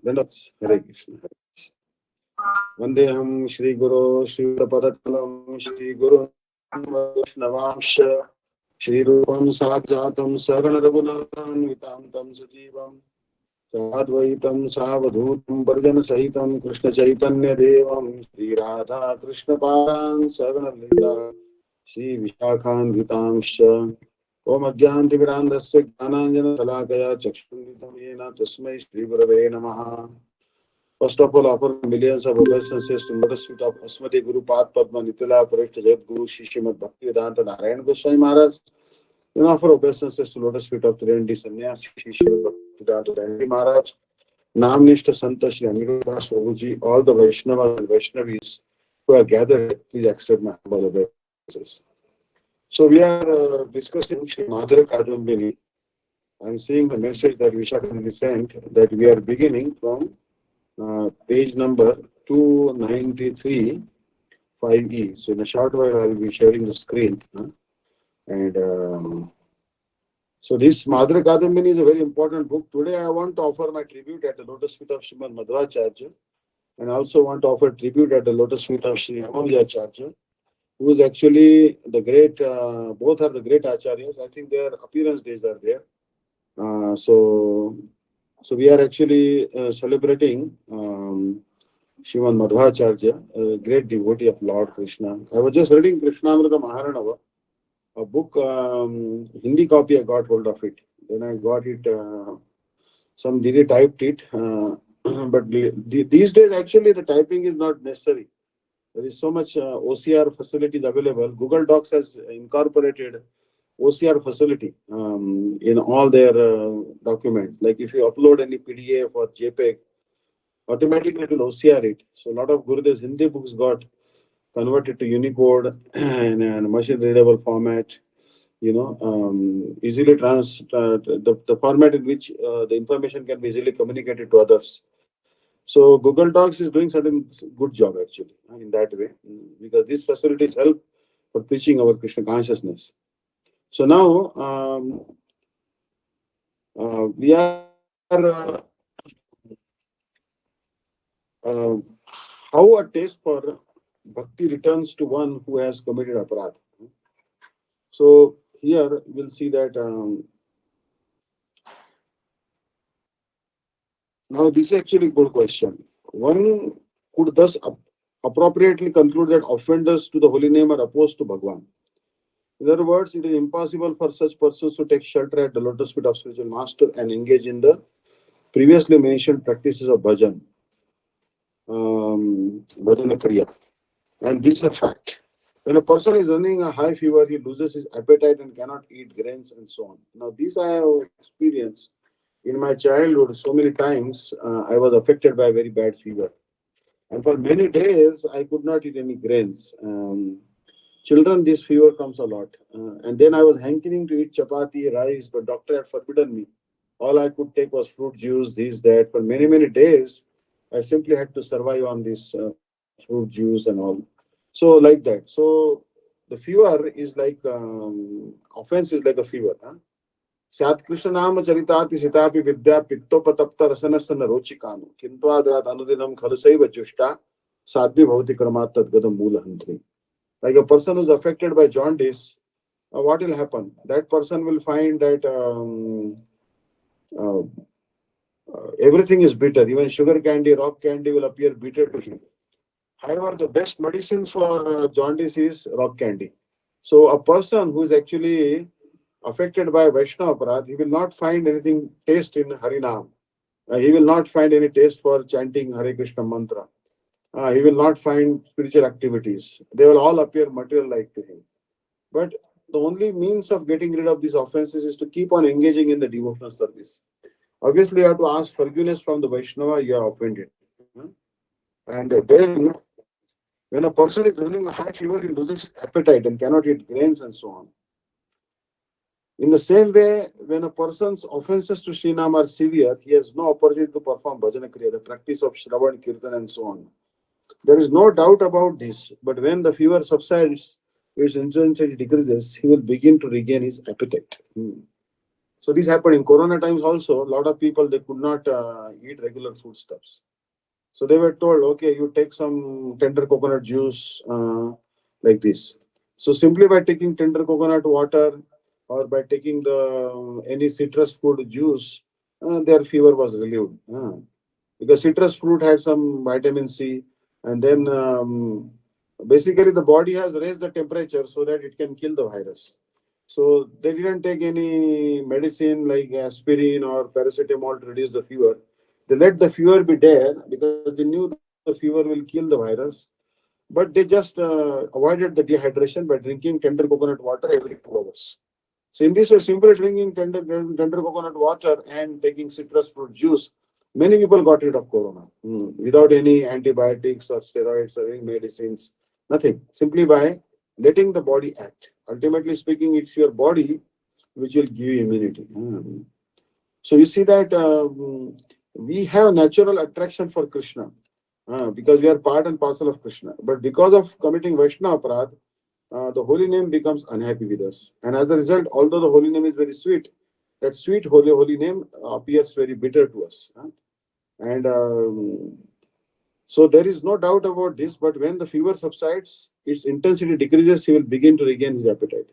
Hare Krishna. Vandeham Shri Guru Shri Padakalam Shri Guru Vaishnavamsha Shri Rupam Sajatam Sarana Raghunatam Vitamtam Sajivam Sadvaitam Savadhutam Parjana Sahitam Krishna Chaitanya Devam Shri Radha Krishna Paran Sarana Lila Shri Vishakhan Vitamsha Om Agyanti Virandasya Jnananjana Salakaya Chakshunditam Yena Tasmai Shri Gurave Namaha. First of all, offer millions of obeisances to lotus feet of Asmati Guru Pad Padma Nitila Parishta Jagat Guru Shri Srimad Bhakti Vedanta Narayan Goswami Maharaj. Then offer obeisances to lotus feet of Trinendi Sannyasi Shri Srimad Bhakti Vedanta Narayan Maharaj. Namnishta Santa Shri Aniruddha Prabhuji, all the Vaishnavas and Vaishnavis who are gathered, please accept my humble obeisances. So we are discussing Shri Madhura Kadambini. I am seeing the message that Vishakhan sent that we are beginning from page number 293, 5E. So in a short while, I will be sharing the screen. So this Madhura Kadambini is a very important book. Today I want to offer my tribute at the lotus feet of Srimad Madhvacharya, and also want to offer tribute at the lotus feet of Sri Amaliyacharya, who is actually the great, both are the great acharyas. I think their appearance days are there. So we are actually celebrating Srimad Madhvacharya, a great devotee of Lord Krishna. I was just reading Krishnamrita Maharanava, a book, Hindi copy, I got hold of it. Then I got it, some Didi typed it, but these days actually the typing is not necessary. There is so much OCR facilities available. Google Docs has incorporated OCR facility in all their documents. Like if you upload any PDF or JPEG, automatically it will OCR it. So a lot of Gurudev's Hindi books got converted to Unicode and machine readable format. Easily the format in which the information can be easily communicated to others. So Google Docs is doing certain good job actually in that way, because these facilities help for preaching our Krishna consciousness. So now we are how a taste for bhakti returns to one who has committed aparadh. So here we'll see that now this is actually a good question. One could thus appropriately conclude that offenders to the holy name are opposed to Bhagwan. In other words, it is impossible for such persons to take shelter at the lotus feet of spiritual master and engage in the previously mentioned practices of bhajan, bhajana kriya. And this is a fact. When a person is running a high fever, he loses his appetite and cannot eat grains and so on. Now, this I have experienced in my childhood so many times. I was affected by a very bad fever. And for many days, I could not eat any grains. Children, this fever comes a lot. And then I was hankering to eat chapati, rice, but doctor had forbidden me. All I could take was fruit juice, this, that. For many, many days, I simply had to survive on this fruit juice and all. So like that. So the fever is like, offense is like a fever. Sat Krishna Nama Charitati Sitapi Vidya Pittopatapta Rasanasana Rochikanu Kintwadrat Anudinam Khalusaiva Jushta Sadvi Bhavati Kramat Tadgadam Mula Hantri. Like a person who's affected by jaundice, what will happen? That person will find that everything is bitter. Even sugar candy, rock candy will appear bitter to him. However, the best medicine for jaundice is rock candy. So a person who is actually affected by Vaishnava Aparadh, he will not find anything taste in Harinam. He will not find any taste for chanting Hare Krishna mantra. He will not find spiritual activities. They will all appear material-like to him. But the only means of getting rid of these offenses is to keep on engaging in the devotional service. Obviously, you have to ask forgiveness from the Vaishnava you are offended. And then, when a person is running a high fever, he loses appetite and cannot eat grains and so on. In the same way, when a person's offenses to Srinam are severe, he has no opportunity to perform bhajana kriya, the practice of Shravan, Kirtan and so on. There is no doubt about this, but when the fever subsides, its intensity decreases, he will begin to regain his appetite. So this happened in Corona times also. A lot of people, they could not eat regular foodstuffs. So they were told, okay, you take some tender coconut juice like this. So simply by taking tender coconut water or by taking the any citrus fruit juice, their fever was relieved. Because citrus fruit had some vitamin C, and then basically the body has raised the temperature so that it can kill the virus. So they didn't take any medicine like aspirin or paracetamol to reduce the fever. They let the fever be there because they knew the fever will kill the virus, but they just avoided the dehydration by drinking tender coconut water every 2 hours. So in this way, simply drinking tender coconut water and taking citrus fruit juice, many people got rid of corona without any antibiotics or steroids or any medicines, nothing. Simply by letting the body act. Ultimately speaking, it's your body which will give you immunity. So you see that we have natural attraction for Krishna because we are part and parcel of Krishna. But because of committing Vaishnava aparadh, the holy name becomes unhappy with us. And as a result, although the holy name is very sweet, that sweet holy name appears very bitter to us. And so there is no doubt about this. But when the fever subsides, its intensity decreases, he will begin to regain his appetite.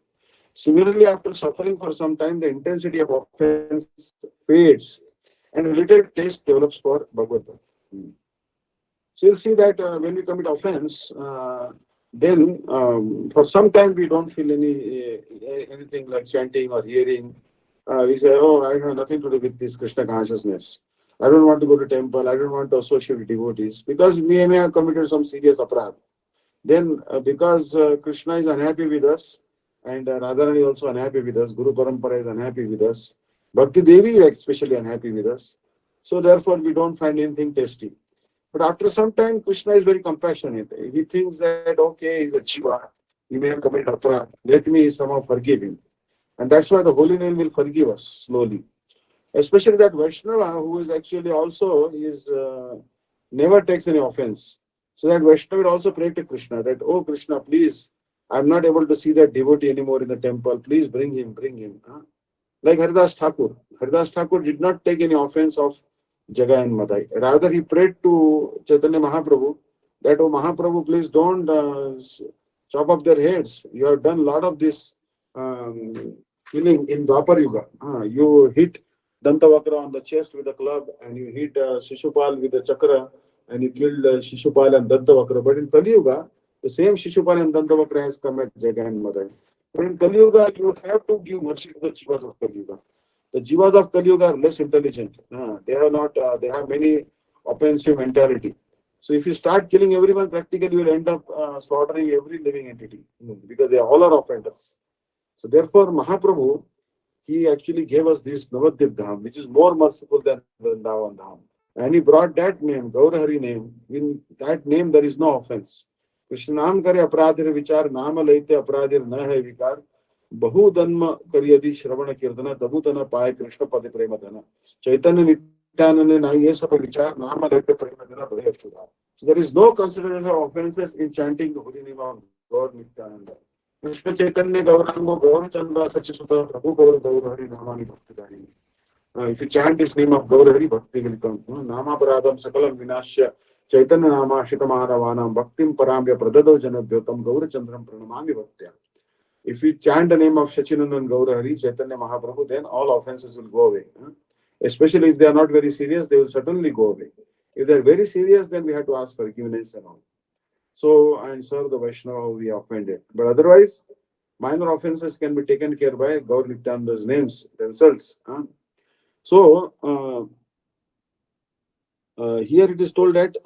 Similarly, after suffering for some time, the intensity of offense fades and a little taste develops for Bhagavad Gita. So you'll see that when we commit offense, then for some time we don't feel anything like chanting or hearing. We say, "Oh, I have nothing to do with this Krishna consciousness. I don't want to go to temple. I don't want to associate with devotees because we may have committed some serious aparadh." Then, because Krishna is unhappy with us, and Radharani is also unhappy with us, Guru Parampara is unhappy with us, Bhakti Devi is especially unhappy with us. So therefore, we don't find anything tasty. But after some time, Krishna is very compassionate. He thinks that, okay, he's a Jiva. He may have committed aparadh. Let me somehow forgive him. And that's why the holy name will forgive us slowly. Especially that Vaishnava who is actually also is never takes any offense. So that Vaishnava will also pray to Krishna that, oh Krishna, please, I'm not able to see that devotee anymore in the temple. Please bring him, bring him. Like Haridas Thakur. Haridas Thakur did not take any offense of Jagai and Madai. Rather, he prayed to Chaitanya Mahaprabhu that, oh Mahaprabhu, please don't chop up their heads. You have done a lot of this killing in Dwapar Yuga. You hit Dantavakra on the chest with a club and you hit Shishupal with a chakra and you killed Shishupal and Dantavakra. But in Kali Yuga, the same Shishupal and Dantavakra has come at Jagai and Madai. But in Kali Yuga, you have to give mercy to the Jivas of Kali Yuga. The Jivas of Kali Yuga are less intelligent. They have not. They have many offensive mentality. So if you start killing everyone, practically you will end up slaughtering every living entity because they all are offenders. So therefore, Mahaprabhu, he actually gave us this Navadvip Dham, which is more merciful than Vrindavan Dham. And he brought that name, Gaurahari name. In that name, there is no offense. Krishna नाम करे अपराधीर विचार नाम लेते अपराधीर न है विकार बहुधन्म करियदि श्रवण कीर्तन तबुतन पाए कृष्ण पद प्रेम धन चैतन्य नित्यानंद नाई ये सब विचार नाम लेते प्रेम धन बड़े अशुद्धा. So there is no consideration of offenses in chanting the holy name of God Nityananda. Krishna Chaitanya Gaurango Gaurachandra Sachisuta Prabhu Gaur Gaurahari Namani Bhaktidari. If you chant this name of Gaurahari, Bhakti will come. Nama Paradam Sakalam Vinashya Chaitanya Nama Shitamahavanam Bhaktim Paramya Pradado Janabhyotam Gaurachandram Pranamami Bhaktya. If we chant the name of Shachinandan Gaurahari, Chaitanya Mahaprabhu, then all offenses will go away. Especially if they are not very serious, they will certainly go away. If they are very serious, then we have to ask forgiveness and all. So, and serve the Vaishnava who we offended. But otherwise, minor offenses can be taken care by Gaur Nityananda's names themselves. So, here it is told that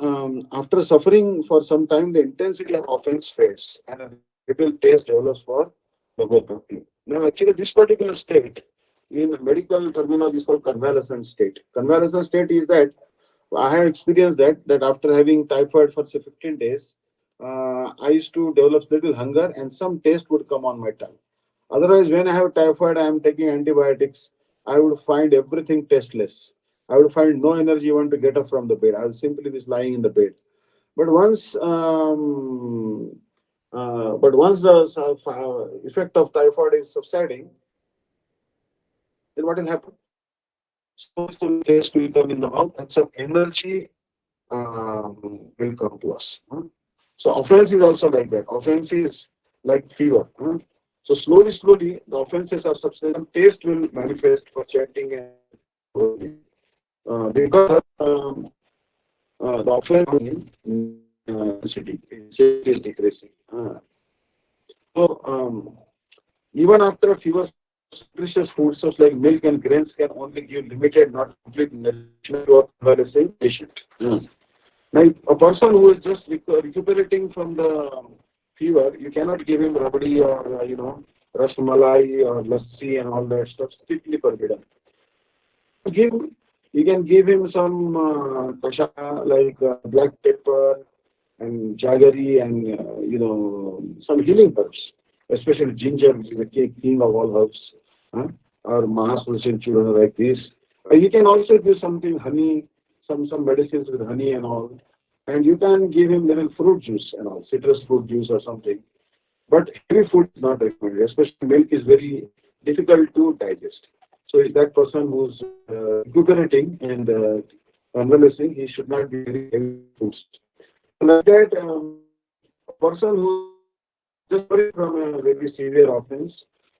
after suffering for some time, the intensity of offense fades and a little taste develops for Bhagavad Bhakti. Now, actually, this particular state in medical terminology is called convalescent state. Convalescent state is that I have experienced that after having typhoid for say 15 days, I used to develop little hunger and some taste would come on my tongue. Otherwise, when I have typhoid, I am taking antibiotics. I would find everything tasteless. I would find no energy even to get up from the bed. I will simply be lying in the bed. But once the effect of typhoid is subsiding, then what will happen? Slowly, slowly, taste will come in the mouth, and some energy will come to us. So offense is also like that. Offense is like fever. So slowly, slowly, the offenses are subsiding. Taste will manifest for chanting and holy name. Because the offense intensity is decreasing. So even after fever, nutritious food sources like milk and grains can only give limited, not complete nourishment to a convalescing patient. Now, a person who is just recuperating from the fever, you cannot give him rabdi or rasmalai or lassi and all that stuff. Strictly forbidden. Give You can give him some kashaya like black pepper and jaggery and some healing herbs, especially ginger, which is the king of all herbs, huh? Or Mahasulusin children like this. You can also give something honey, some medicines with honey and all, and you can give him little fruit juice and all, citrus fruit juice or something. But heavy food is not recommended, especially milk is very difficult to digest. So if that person who's recuperating and convalescing, he should not be very heavy foods. So like that, a person who just free from a very severe offense,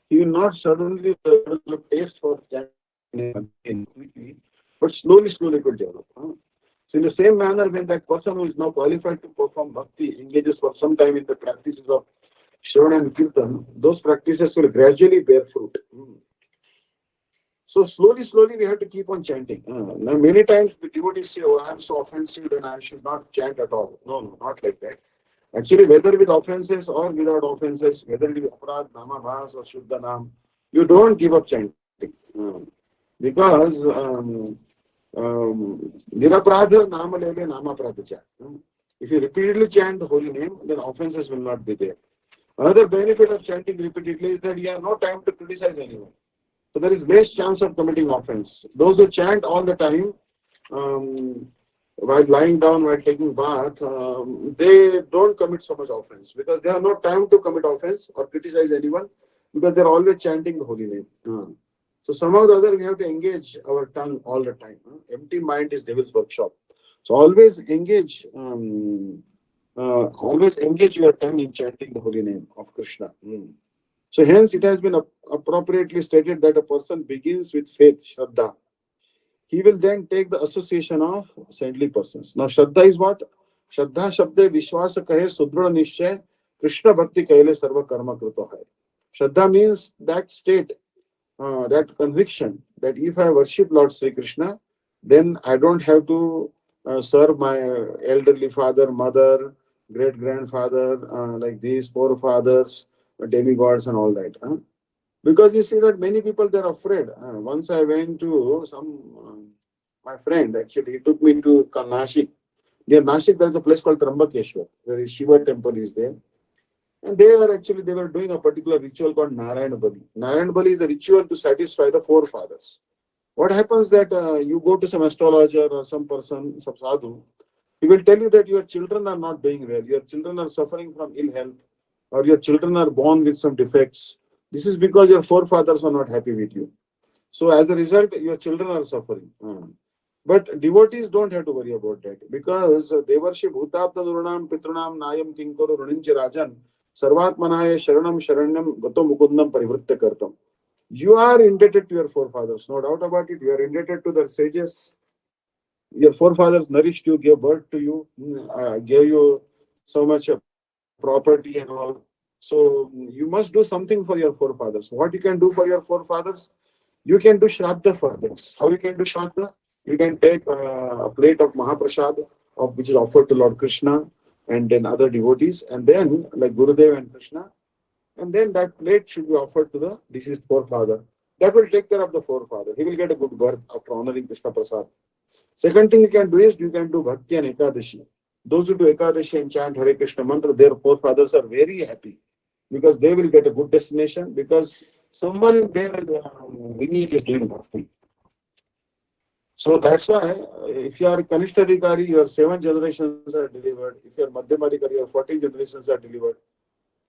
he will not suddenly develop taste for chanting again quickly, but slowly, slowly it will develop. So in the same manner, when that person who is now qualified to perform bhakti engages for some time in the practices of Shravan and Kirtan, those practices will gradually bear fruit. So slowly, slowly we have to keep on chanting. Now many times the devotees say, "Oh, I am so offensive, then I should not chant at all." No, no, not like that. Actually, whether with offenses or without offenses, whether it is Aparad, Namabhas or Shuddha Nam, you don't give up chanting. Because Niraprada Nama Lele Nama Pradacha. If you repeatedly chant the holy name, then offenses will not be there. Another benefit of chanting repeatedly is that you have no time to criticize anyone. So there is less chance of committing offense. Those who chant all the time, while lying down, while taking bath, they don't commit so much offense because they have no time to commit offense or criticize anyone because they're always chanting the holy name. So somehow or the other, we have to engage our tongue all the time. Empty mind is devil's workshop. So always engage your tongue in chanting the holy name of Krishna. So hence it has been appropriately stated that a person begins with faith, Shraddha. He will then take the association of saintly persons. Now Shraddha is what? Shraddha Shabde Vishwasa Kahe Sudra Nishchay Krishna Bhakti Kaile Sarva Karma Kruto Hai. Shraddha means that state, that conviction that if I worship Lord Sri Krishna, then I don't have to serve my elderly father, mother, great grandfather, like these forefathers, demigods, and all that. Because you see that many people they're afraid. Once I went to my friend actually, he took me to Nashik. Near Nashik, there is a place called Trambakeshwar, where a Shiva temple is there. And they were doing a particular ritual called Narayana Bali. Narayana Bali is a ritual to satisfy the forefathers. What happens that you go to some astrologer or some person, some sadhu, he will tell you that your children are not doing well, your children are suffering from ill health, or your children are born with some defects. This is because your forefathers are not happy with you. So as a result, your children are suffering. But devotees don't have to worry about that because they worship Bhutapta Nurnam Pitrunam Nayam Kinkoro Runinchi Rajan Sarvatmanaya Sharanam Sharanyam Gato Mukundam Parivritta Kartam. You are indebted to your forefathers, no doubt about it. You are indebted to the sages. Your forefathers nourished you, gave birth to you, gave you so much property and all. So you must do something for your forefathers. What you can do for your forefathers? You can do Shraddha for them. How you can do Shraddha? You can take a plate of Mahaprasad, which is offered to Lord Krishna and then other devotees, and then like Gurudev and Krishna, and then that plate should be offered to the deceased forefather. That will take care of the forefather. He will get a good birth after honoring Krishna Prasad. Second thing you can do is you can do Bhakti and Ekadashi. Those who do Ekadashi and chant Hare Krishna mantra, their forefathers are very happy because they will get a good destination because someone in their lineage is doing Bhakti. So that's why if you are Kanishta Adhikari, your 7 generations are delivered. If you are Madhyama Adhikari, your 14 generations are delivered.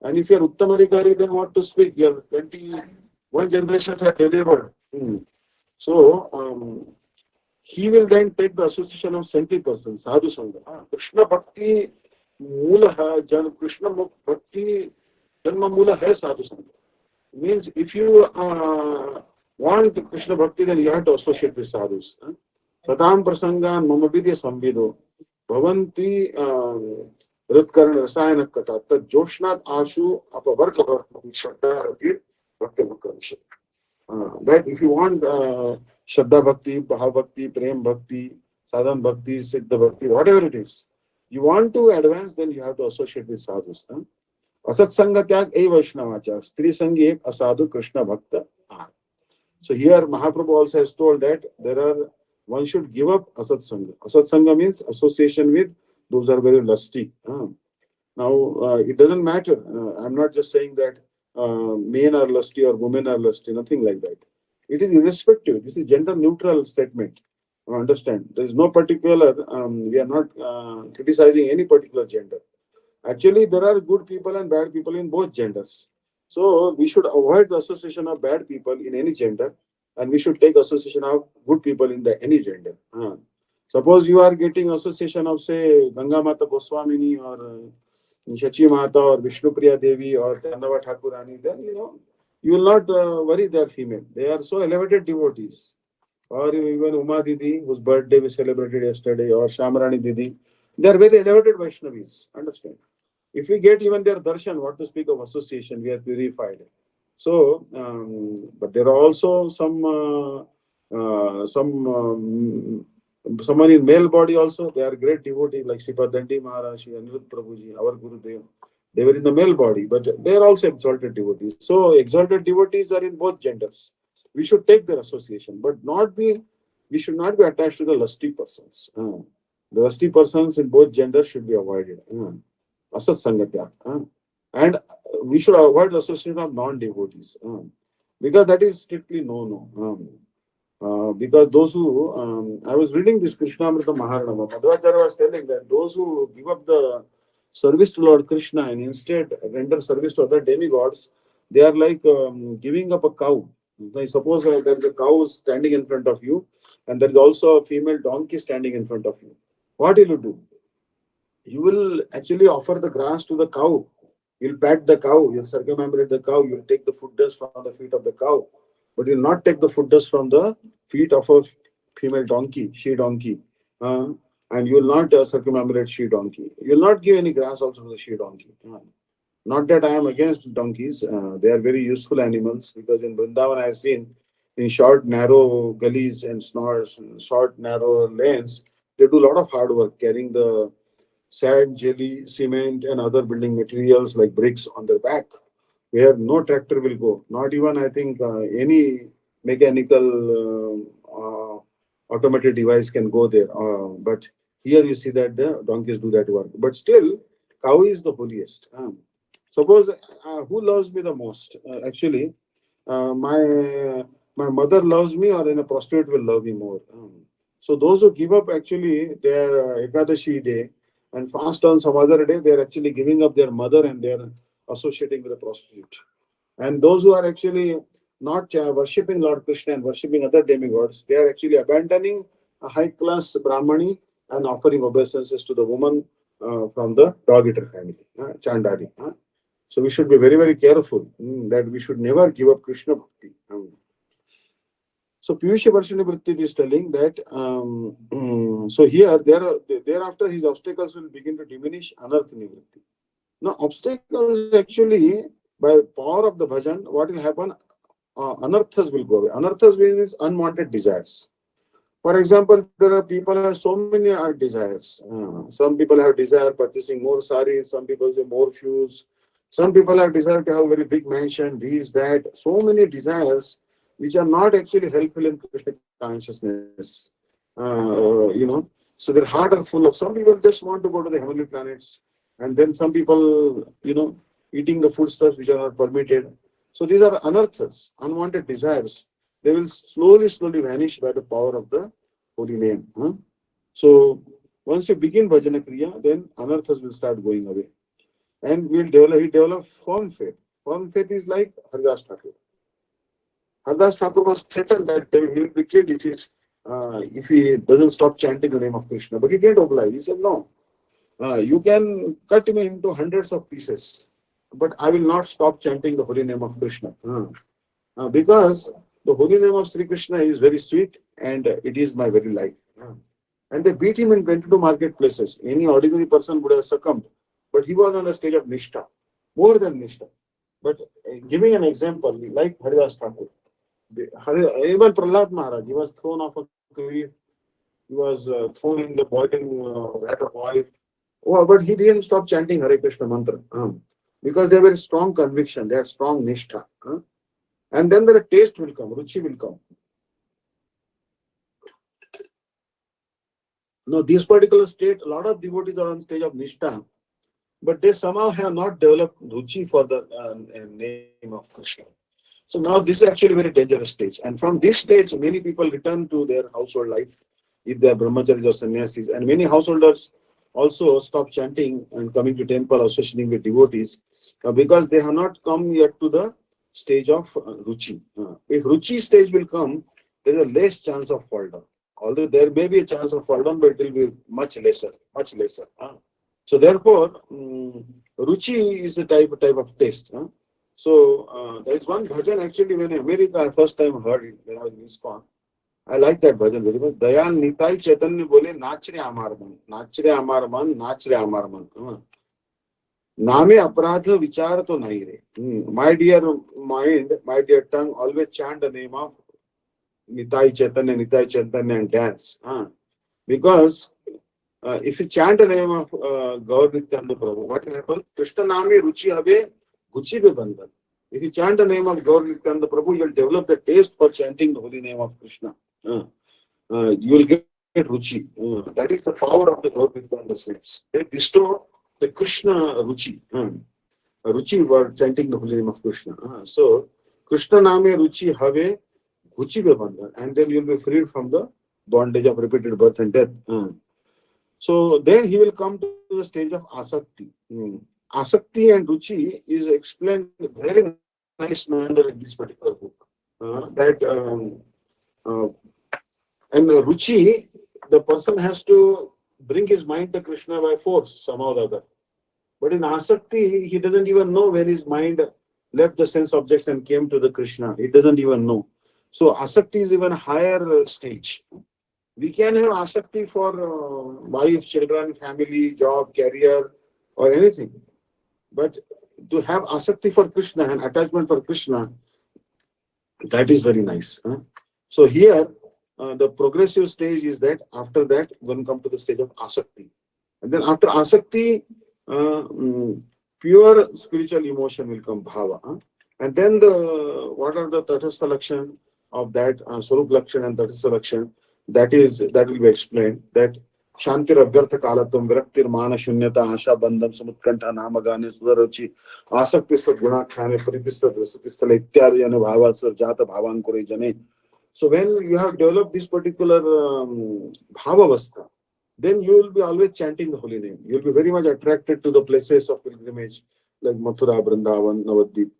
And if you are Uttama Adhikari, then what to speak? Your 21 generations are delivered. So he will then take the association of saintly persons, sadhu sangha. Krishna bhakti mula hai, Krishna bhakti janma mula hai sadhu sangha. Means if you want Krishna bhakti, then you have to associate with sadhus. Satam prasangan mama vidya samvido bhavanti ritkaran rasayana kata tad joshnat ashu apavarka shraddha bhakti bhakti. That if you want Shraddha Bhakti, Bhav Bhakti, Prem Bhakti, Sadhan Bhakti, Siddha Bhakti, whatever it is, you want to advance, then you have to associate with sadhus. Asat Sangha Tyag A Vaishnavachar, Stri Sangi Ek Asadu Krishna Bhakta. So here Mahaprabhu also has told that one should give up Asat Sangha. Asat Sangha means association with those who are very lusty. Now, it doesn't matter. I'm not just saying that men are lusty or women are lusty, nothing like that. It is irrespective. This is gender neutral statement. Understand? There is no particular, we are not criticizing any particular gender. Actually, there are good people and bad people in both genders. So, we should avoid the association of bad people in any gender, and we should take association of good people in any gender. Suppose you are getting association of, say, Ganga Mata Goswamini or Shachi Mata or Vishnu Priya Devi or Chandava Thakurani, then you will not worry they are female. They are so elevated devotees. Or even Uma Didi, whose birthday we celebrated yesterday, or Shamrani Didi, they are very elevated Vaishnavis. Understand? If we get even their darshan, what to speak of association, we are purified. So, but there are also someone in male body also. They are great devotees like Sripad Dandi Maharaj, Anirudh Prabhuji, our Gurudev. They were in the male body, but they are also exalted devotees. So, exalted devotees are in both genders. We should take their association, but we should not be attached to the lusty persons. The lusty persons in both genders should be avoided. Asat Sangatya. And we should avoid the association of non-devotees. Because that is strictly no. Because those who, I was reading this Krishnamrita Maharanama, Madhvacharya was telling that those who give up the service to Lord Krishna and instead render service to other demigods, they are like giving up a cow. Like suppose there is a cow standing in front of you, and there is also a female donkey standing in front of you. What will you do? You will actually offer the grass to the cow. You'll pat the cow, you'll circumambulate the cow, you'll take the foot dust from the feet of the cow, but you'll not take the foot dust from the feet of a female donkey, she donkey. And you will not circumambulate she donkey. You'll not give any grass also to the she donkey. Not that I am against donkeys. They are very useful animals because in Vrindavan I have seen in short, narrow gullies and short, narrow lanes, they do a lot of hard work carrying the sand, jelly, cement, and other building materials like bricks on their back, where no tractor will go. Not even, I think, any mechanical automated device can go there. But here you see that the donkeys do that work. But still, cow is the holiest. Suppose who loves me the most? Actually, my mother loves me, or in a prostitute will love me more. So those who give up actually their Ekadashi day and fast on some other day, they are actually giving up their mother and they are associating with a prostitute. And those who are actually not worshipping Lord Krishna and worshipping other demigods, they are actually abandoning a high class Brahmani and offering obeisances to the woman from the dog eater family, Chandari. So we should be very, very careful that we should never give up Krishna Bhakti. So Piyusha Varshini Vritti is telling that, so here, thereafter his obstacles will begin to diminish Anartha Nivritti. Now, obstacles actually, by power of the bhajan, what will happen? Anarthas will go away. Anarthas means unwanted desires. For example, there are people have so many desires. Some people have desire purchasing more saris, some people say more shoes. Some people have desire to have very big mansion, these, that. So many desires which are not actually helpful in Krishna consciousness. So their heart are full of. Some people just want to go to the heavenly planets, and then some people, eating the foodstuffs which are not permitted. So these are anarthas, unwanted desires. They will slowly vanish by the power of the holy name. So once you begin bhajana kriya, then anarthas will start going away. And he develop firm faith. Firm faith is like Haridas Thakur. Haridas Thakur was threatened that he will be killed if he doesn't stop chanting the name of Krishna. But he didn't oblige. He said, no, you can cut me into hundreds of pieces, but I will not stop chanting the holy name of Krishna. Because the holy name of Sri Krishna is very sweet and it is my very life. And they beat him in 22 marketplaces. Any ordinary person would have succumbed. But he was on the stage of Nishtha, more than Nishtha. But giving an example, like Haridas Thakur, even Prahlad Maharaj, he was thrown off a cliff, he was thrown in the boiling vat of oil. Oh, but he didn't stop chanting Hare Krishna mantra because they were strong conviction, they had strong Nishtha. And then the taste will come, Ruchi will come. Now, this particular state, a lot of devotees are on stage of Nishtha, but they somehow have not developed Ruchi for the name of Krishna. So now this is actually a very dangerous stage. And from this stage, many people return to their household life, if they are brahmacharis or sannyasis. And many householders also stop chanting and coming to temple, associating with devotees, because they have not come yet to the stage of Ruchi. If Ruchi stage will come, there is a less chance of fall down. Although there may be a chance of fall down, but it will be much lesser, much lesser. So therefore, Ruchi is a type of taste. So there is one bhajan actually when in America I first time heard it when I was in ISKCON. I like that bhajan very much. Dayan Nitai Chaitanya bole Nachre Amar Man, Nachre Amar Man, Nachre Amar Man. Name Aparadha Vichar to nahi re. My dear mind, my dear tongue, always chant the name of Nitai Chaitanya and dance. Because if you chant the name of Gaur Nityananda Prabhu, what will happen? Krishna Name Ruchi Habe Guchi Be Bandhan. If you chant the name of Gaur Nityananda Prabhu, you will develop the taste for chanting the holy name of Krishna. You will get Ruchi. That is the power of the Gaur Nityananda saints. They bestow the Krishna Ruchi. Ruchi for chanting the holy name of Krishna. So, Krishna Name Ruchi Have Guchi Be Bandhan. And then you will be freed from the bondage of repeated birth and death. So then he will come to the stage of Asakti. Asakti and Ruchi is explained in a very nice manner in this particular book. And Ruchi, the person has to bring his mind to Krishna by force, somehow or other. But in Asakti, he doesn't even know when his mind left the sense objects and came to the Krishna. He doesn't even know. So Asakti is even a higher stage. We can have asakti for wife, children, family, job, career, or anything. But to have asakti for Krishna and attachment for Krishna, that is very nice. So here, the progressive stage is that after that, one come to the stage of asakti. And then after asakti, pure spiritual emotion will come, bhava. And then what are the tatastha lakshan of that, swarup lakshan and tatastha lakshan? That will be explained that Shantir Abhyartha Kalatam Viraktir Mana Shunyata Asha Bandham Samutkantha Namagane Sudaruchi Asaktista Gunakhane Paritista Drasatistala Ityarjana Bhavasar Jata Bhavankure Jane. So when you have developed this particular Bhavavastha, then you will be always chanting the holy name. You will be very much attracted to the places of pilgrimage like Mathura, Vrindavan, Navadvip.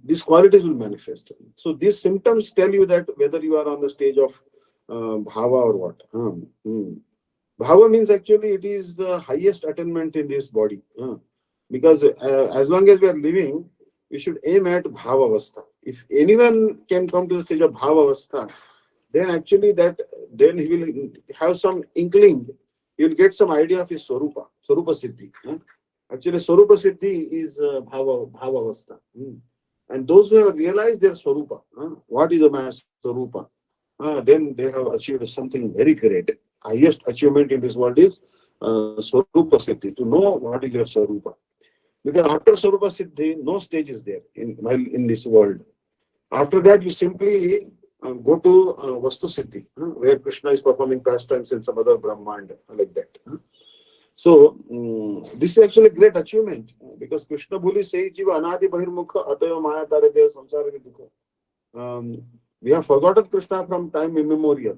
These qualities will manifest. So these symptoms tell you that whether you are on the stage of bhava or what. Bhava means actually it is the highest attainment in this body. Because as long as we are living, we should aim at bhava avastha. If anyone can come to the stage of bhava avastha, then actually then he will have some inkling. He will get some idea of his swarupa siddhi. Actually, Swarupa Siddhi is Bhava Avastha. And those who have realized their Swarupa, what is my Swarupa, then they have achieved something very great. Highest achievement in this world is Swarupa Siddhi, to know what is your Swarupa. Because after Swarupa Siddhi, no stage is there in this world. After that, you simply go to Vastu Siddhi, where Krishna is performing pastimes in some other Brahmand, like that. So, this is actually a great achievement because Krishna Bhuli says, Jiva Anadi Bahirmukha Atayo Maya Taradya Samsara Dukha. We have forgotten Krishna from time immemorial.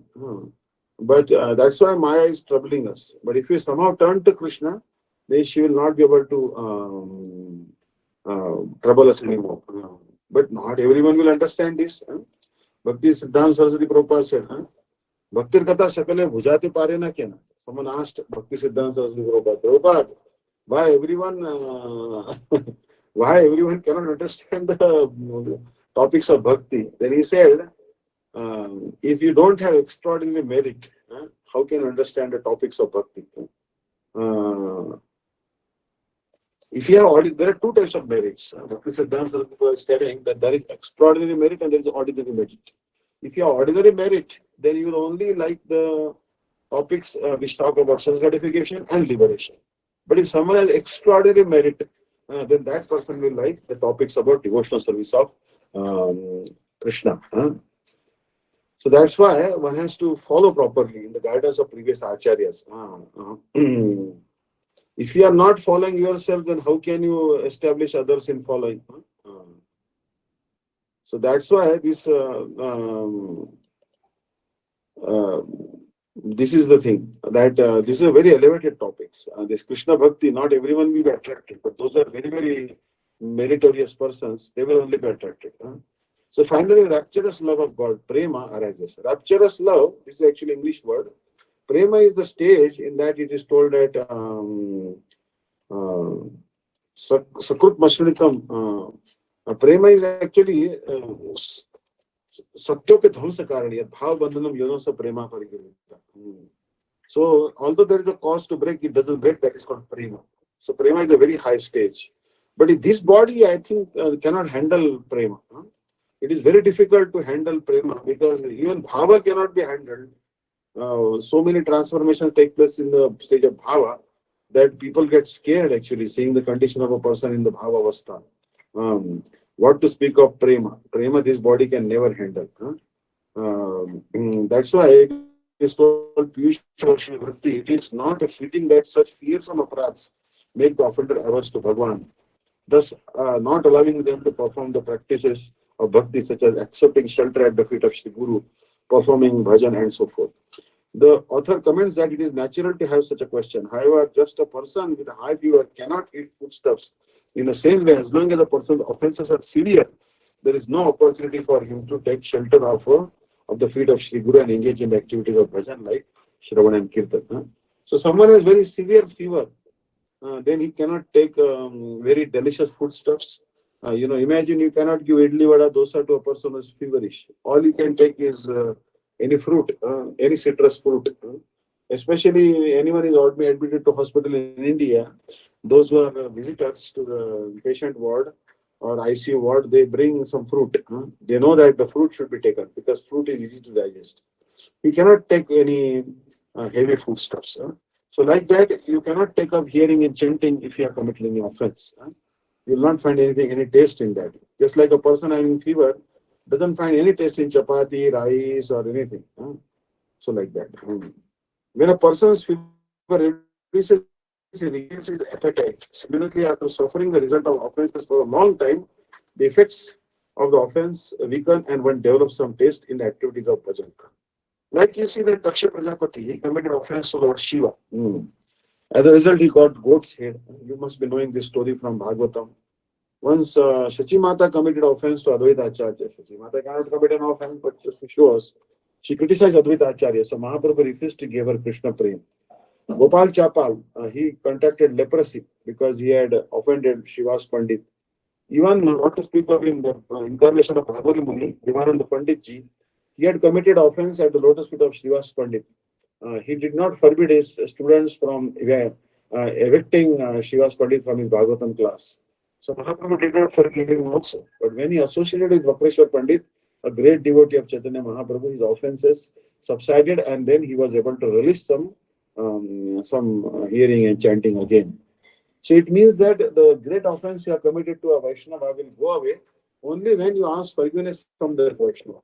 But that's why Maya is troubling us. But if we somehow turn to Krishna, then she will not be able to trouble us anymore. But not everyone will understand this. Bhakti Siddhanta Saraswati Prabhupada said, Bhaktir Katha Sakale Bhujati Parena Kena. Someone asked Bhakti Siddhanta Saraswati Prabhupada, Prabhupada, why everyone why everyone cannot understand the topics of bhakti? Then he said, if you don't have extraordinary merit, how can you understand the topics of bhakti? Uh, if you have there are two types of merits. Bhakti Siddhanta Saraswati is telling that there is extraordinary merit and there is ordinary merit. If you have ordinary merit, then you will only like the topics which talk about self gratification and liberation. But if someone has extraordinary merit, then that person will like the topics about devotional service of um, Krishna. So that's why one has to follow properly in the guidance of previous acharyas. If you are not following yourself, then how can you establish others in following? So that's why uh, this is the thing that this is a very elevated topics. This Krishna Bhakti, not everyone will be attracted, but those are very, very meritorious persons, they will only be attracted. So finally, rapturous love of God, prema, arises. Rapturous love, this is actually English word. Prema is the stage in that it is told that Sakrut Mashritam. Prema is actually Satyope Dhamsa Karani, Bhav Bandhanam Yonosa Prema Parigirita. So, although there is a cause to break, it doesn't break, that is called Prema. So, Prema is a very high stage. But in this body, I think, cannot handle Prema. It is very difficult to handle Prema because even Bhava cannot be handled. So many transformations take place in the stage of Bhava that people get scared actually seeing the condition of a person in the Bhava Avastha. What to speak of Prema? Prema, this body can never handle. That's why it is called Piyush Vritti. It is not fitting that such fearsome aparats make the offender averse to Bhagwan, thus not allowing them to perform the practices of bhakti such as accepting shelter at the feet of Shri Guru, performing bhajan and so forth. The author comments that it is natural to have such a question. However, just a person with a high fever cannot eat foodstuffs. In the same way, as long as the person's offenses are severe, there is no opportunity for him to take shelter of the feet of Sri Guru and engage in the activities of bhajan like Shravan and Kirtan. So someone has very severe fever, then he cannot take very delicious foodstuffs. Imagine you cannot give idli vada dosa to a person who is feverish. All you can take is any fruit, any citrus fruit. Especially anyone is admitted to hospital in India, those who are visitors to the patient ward or ICU ward, they bring some fruit. They know that the fruit should be taken because fruit is easy to digest. You cannot take any heavy foodstuffs. So like that, you cannot take up hearing and chanting if you are committing any offense. You will not find any taste in that. Just like a person having fever doesn't find any taste in chapati, rice, or anything. So like that. When a person's fever reduces, he regains his appetite. Similarly, after suffering the result of offenses for a long time, the effects of the offense weaken and one develops some taste in the activities of bhajan. Like you see that Daksha Prajapati, he committed offense to Lord Shiva. As a result, he got goat's head. You must be knowing this story from Bhagavatam. Once Shachi Mata committed offense to Advaita Acharya. Shachi Mata cannot commit an offense, but just to show us, she criticized Advaita Acharya. So Mahaprabhu refused to give her Krishna Prem. Gopal Chapal, he contracted leprosy because he had offended Shiva's Pandit. Even not to speak of in the incarnation of Bhagavati Muni, Devananda Pandit ji, he had committed offense at the lotus feet of Shiva's Pandit. He did not forbid his students from evicting Shiva's Pandit from his Bhagavatam class. So Mahaprabhu did not forgive him also. But when he associated with Vakreshwar Pandit, a great devotee of Chaitanya Mahaprabhu, his offenses subsided and then he was able to release some hearing and chanting again. So it means that the great offense you have committed to a Vaishnava will go away only when you ask forgiveness from that Vaishnava.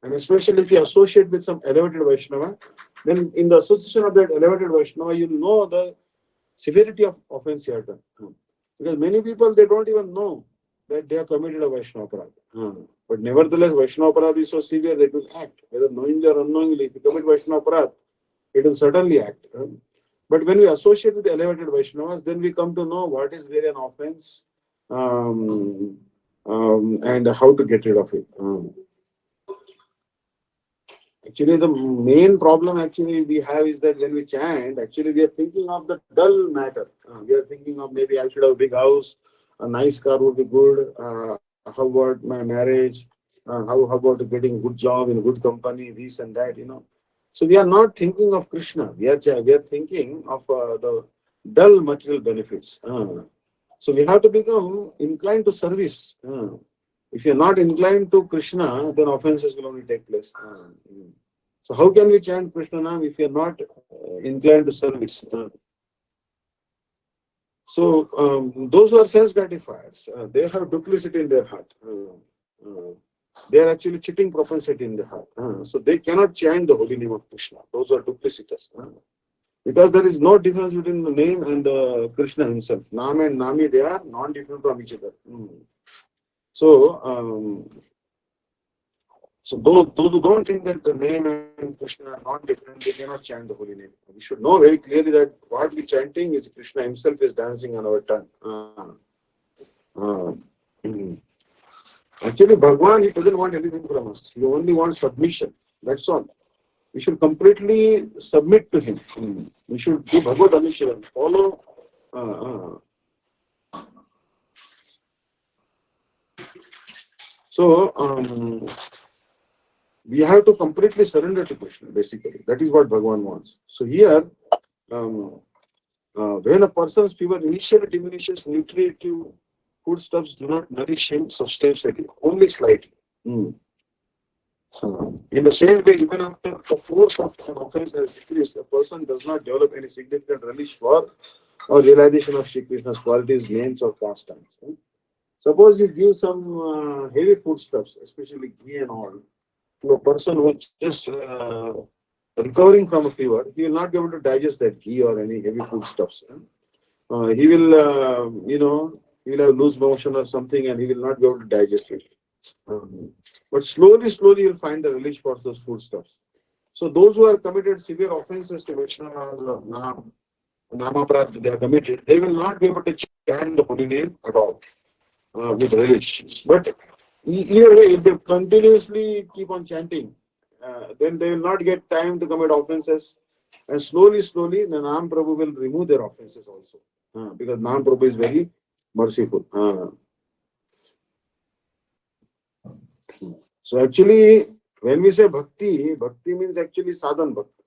And especially if you associate with some elevated Vaishnava, then in the association of that elevated Vaishnava, you know the severity of offense you have done. Because many people, they don't even know that they have committed a Vaishnava aparadh. But nevertheless, Vaishnava aparadh is so severe that it will act, whether knowingly or unknowingly. If you commit Vaishnava aparadh, it will certainly act. But when we associate with elevated Vaishnavas, then we come to know what is really an offense. and how to get rid of it. Actually, the main problem actually we have is that when we chant, actually we are thinking of the dull matter. We are thinking of maybe I should have a big house, a nice car would be good. How about my marriage? How about getting a good job in a good company? This and that, So we are not thinking of Krishna. We are thinking of the dull material benefits. So we have to become inclined to service. If you are not inclined to Krishna, then offenses will only take place. So how can we chant Krishna Nam if you are not inclined to service? So those who are sense gratifiers, they have duplicity in their heart. They are actually cheating propensity in the heart. So they cannot chant the holy name of Krishna. Those are duplicitous. Because there is no difference between the name and Krishna himself. Nam and Nami, they are non-different from each other. So, those who don't think that the name and Krishna are not different, they cannot chant the holy name. We should know very clearly that what we chanting is Krishna himself is dancing on our tongue. Actually, Bhagwan, he doesn't want anything from us. He only wants submission. That's all. We should completely submit to him. We should do Bhagavad Anushran, follow. So, we have to completely surrender to Krishna, basically. That is what Bhagavan wants. So here, when a person's fever initially diminishes, nutritive foodstuffs do not nourish him substantially, only slightly. In the same way, even after the force of an offense has decreased, a person does not develop any significant relish for or realization of Shri Krishna's qualities, names, or pastimes. Suppose you give some heavy foodstuffs, especially ghee and all, to a person who is just recovering from a fever, he will not be able to digest that ghee or any heavy foodstuffs. He will, he will have loose motion or something, and he will not be able to digest it. But slowly, you'll find the relish for those foodstuffs. So those who are committed severe offenses to Vishnu or Namaprad, they are committed, they will not be able to chant the holy name at all with relish. But either way, if they continuously keep on chanting, then they will not get time to commit offenses. And slowly, the Nam Prabhu will remove their offenses also. Because Nam Prabhu is very merciful. So actually, when we say bhakti, bhakti means actually sadhan bhakti.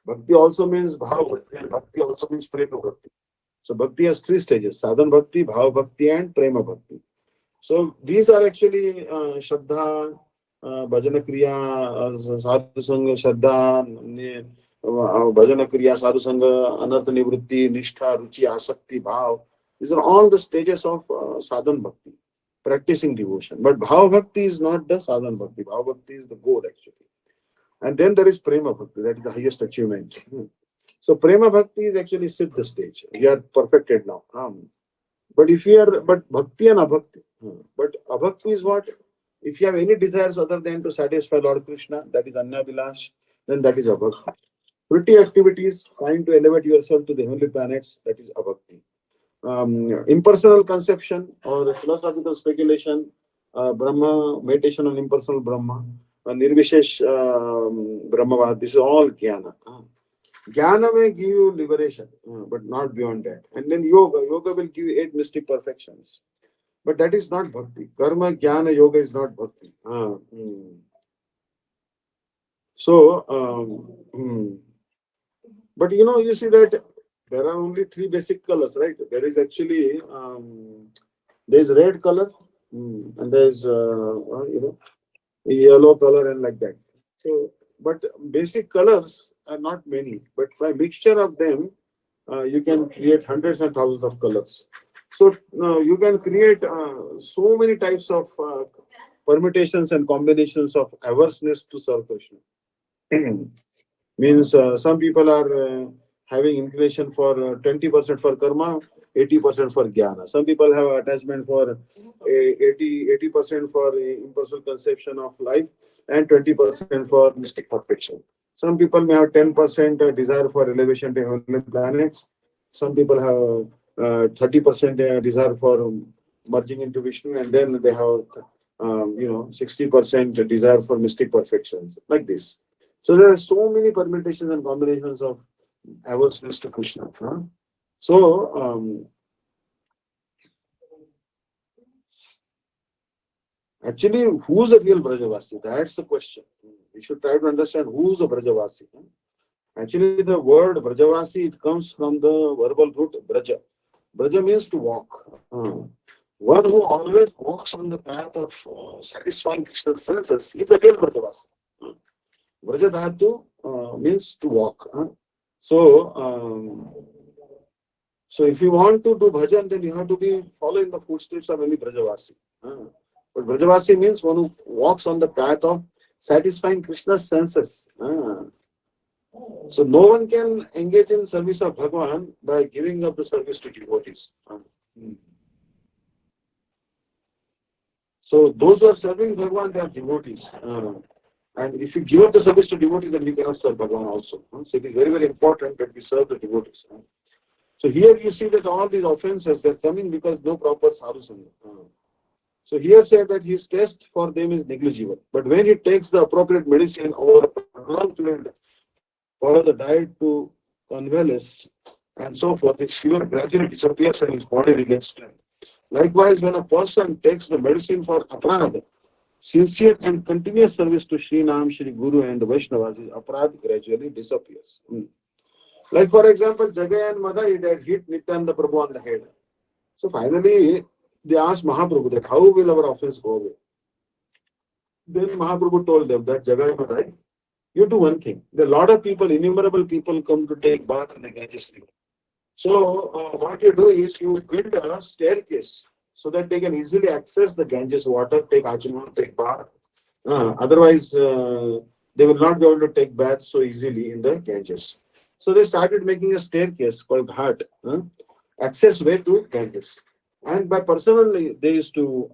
Bhakti also means bhav bhakti, and bhakti also means prema bhakti. So bhakti has three stages: sadhan bhakti, bhav bhakti, and prema bhakti. So these are actually Shraddha, Bhajana Kriya, Sadhu Sangha, Shraddha, Bhajana Kriya, Sadhu Sangha, Anartha Nivritti, Nishtha, Ruchi, Asakti, Bhav. These are all the stages of sadhan bhakti, practicing devotion. But Bhav Bhakti is not the sadhan bhakti. Bhav Bhakti is the goal actually. And then there is Prema Bhakti, that is the highest achievement. So Prema Bhakti is actually Siddha stage. We are perfected now. But but Bhakti and Abhakti. But Abhakti is what? If you have any desires other than to satisfy Lord Krishna, that is Anya Vilash, then that is Abhakti. Pretty activities, trying to elevate yourself to the heavenly planets, that is Abhakti. Impersonal conception or philosophical speculation, Brahma, meditation on impersonal Brahma, Nirvishesh Brahmavad, this is all Jnana. Jnana may give you liberation, but not beyond that. And then yoga. Yoga will give you 8 mystic perfections. But that is not bhakti. Karma, jnana, yoga is not bhakti. But you see that there are only 3 basic colors, right? There is actually, there is red color, and there is, yellow color and like that. So, but basic colors are not many, but by mixture of them, you can create hundreds and thousands of colors. So you can create so many types of permutations and combinations of averseness to serve Krishna. Means some people are having inclination for 20% for karma, 80% for jnana. Some people have attachment for 80% for impersonal conception of life and 20% for mystic perfection. Some people may have 10% desire for elevation to heavenly planets. Some people have 30% desire for merging into Vishnu, and then they have 60% desire for mystic perfections, like this. So there are so many permutations and combinations of averseness to Krishna. Huh? So actually, who's a real Brajavasi? That's the question. We should try to understand who's a Brajavasi. Actually, the word Brajavasi, it comes from the verbal root Braja. Braja means to walk. One who always walks on the path of satisfying Krishna's senses is a real Brajavasi. Braja Dhatu means to walk. So, so if you want to do bhajan, then you have to be following the footsteps of any Brajavasi. But Brajavasi means one who walks on the path of satisfying Krishna's senses. So no one can engage in service of Bhagavan by giving up the service to devotees. So those who are serving Bhagavan, they are devotees. And if you give up the service to devotees, then you cannot serve Bhagavan also. So it is very, very important that we serve the devotees. So here you see that all these offenses, they're coming because no proper sadhusanga. So here said that his taste for them is negligible. But when he takes the appropriate medicine over a prolonged period, follow the diet to convalesce and so forth, his fever gradually disappears and his body regains strength. Likewise, when a person takes the medicine for aparadha, sincere and continuous service to Sri Nam, Sri Guru and the Vaishnavas, his aparadha gradually disappears. Like for example, Jagai and Madai that hit Nityananda Prabhu on the head. So finally, they asked Mahaprabhu that how will our offense go away? Then Mahaprabhu told them that Jagai and Madai, you do one thing. There are a lot of people, innumerable people come to take bath in the Ganges River. So what you do is you build a staircase so that they can easily access the Ganges water, take achaman, take bath. Otherwise, they will not be able to take bath so easily in the Ganges. So they started making a staircase called Ghat, access way to Ganges. And by personally, they used to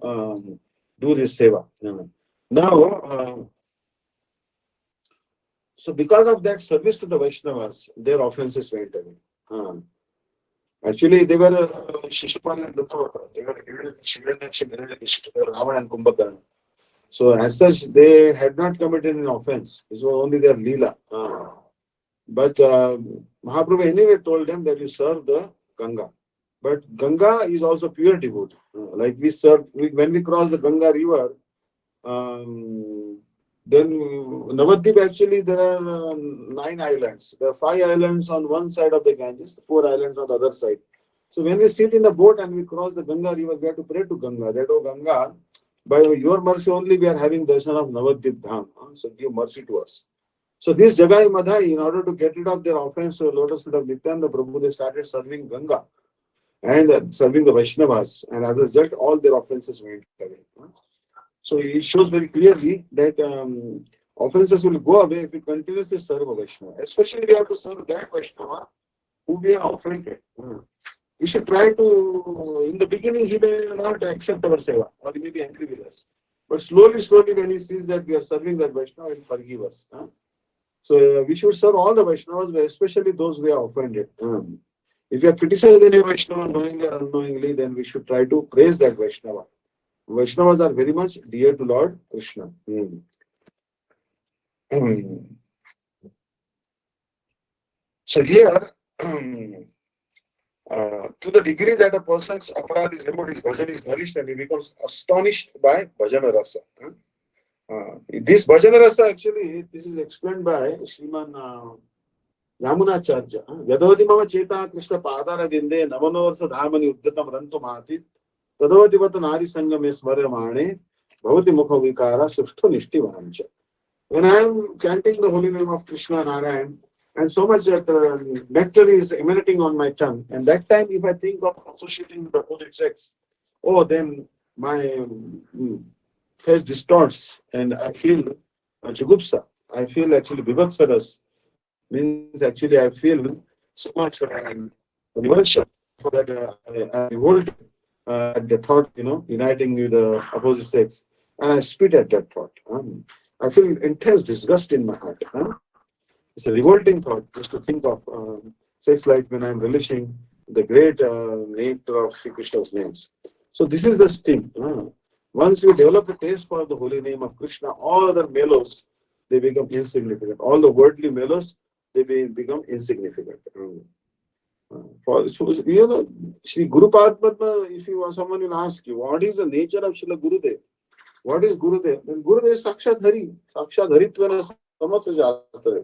do this seva. Now, so because of that service to the Vaishnavas, their offenses went away. Actually, they were Shishupal and Dutta. They were Ravan and Kumbhakarna. So as such, they had not committed an offense. This was only their Leela. But Mahaprabhu anyway told them that you serve the Ganga. But Ganga is also pure devotee. Like we serve, when we cross the Ganga river, then Navadvip, actually there are 9 islands. There are 5 islands on one side of the Ganges, 4 islands on the other side. So when we sit in the boat and we cross the Ganga river, we have to pray to Ganga that, oh Ganga, by your mercy only we are having darshan of Navadvip Dham. So give mercy to us. So this Jagai Madhai, in order to get rid of their offense to the lotus feet of Nityananda Prabhu, they started serving Ganga and serving the Vaishnavas. And as a result, all their offenses went away. So it shows very clearly that offenses will go away if we continuously serve a Vaishnava. Especially we have to serve that Vaishnava who we are offended. We should try to, in the beginning, he may not accept our seva or he may be angry with us. But slowly, when he sees that we are serving that Vaishnava, he will forgive us. So we should serve all the Vaishnavas, especially those we are offended. If we are criticizing any Vaishnava knowingly or unknowingly, then we should try to praise that Vaishnava. Vaishnavas are very much dear to Lord Krishna. So here, to the degree that a person's aparad is removed, his bhajan is nourished and he becomes astonished by bhajana rasa. This bhajana rasa, actually, this is explained by Sriman Yamunacharya. Yadavati mama cheta krishna padara vinde navanovarsa dhamani uddatam rantu mahati tadavativat nari sangame smaramane bhavati mukha vikara sushto nishti vancha. When I am chanting the holy name of Krishna Narayan, and so much that nectar is emanating on my tongue, and that time if I think of associating with the opposite sex, oh, then my face distorts and I feel jugupsa. I feel actually vivaksaras. Means actually I feel so much revulsion for that I revolt at the thought, uniting with the opposite sex, and I spit at that thought. I feel intense disgust in my heart. It's a revolting thought just to think of sex life when I'm relishing the great nectar of Sri Krishna's names. So this is the sting. Once we develop a taste for the holy name of Krishna, all other mellows, they become insignificant. All the worldly mellows, they become insignificant. Sri Guru Padma, if someone will ask you, what is the nature of Srila Gurudev? What is Gurudev? Then Gurudev is Sakshat Hari. Sakshat Haritvana Samasta Shastra.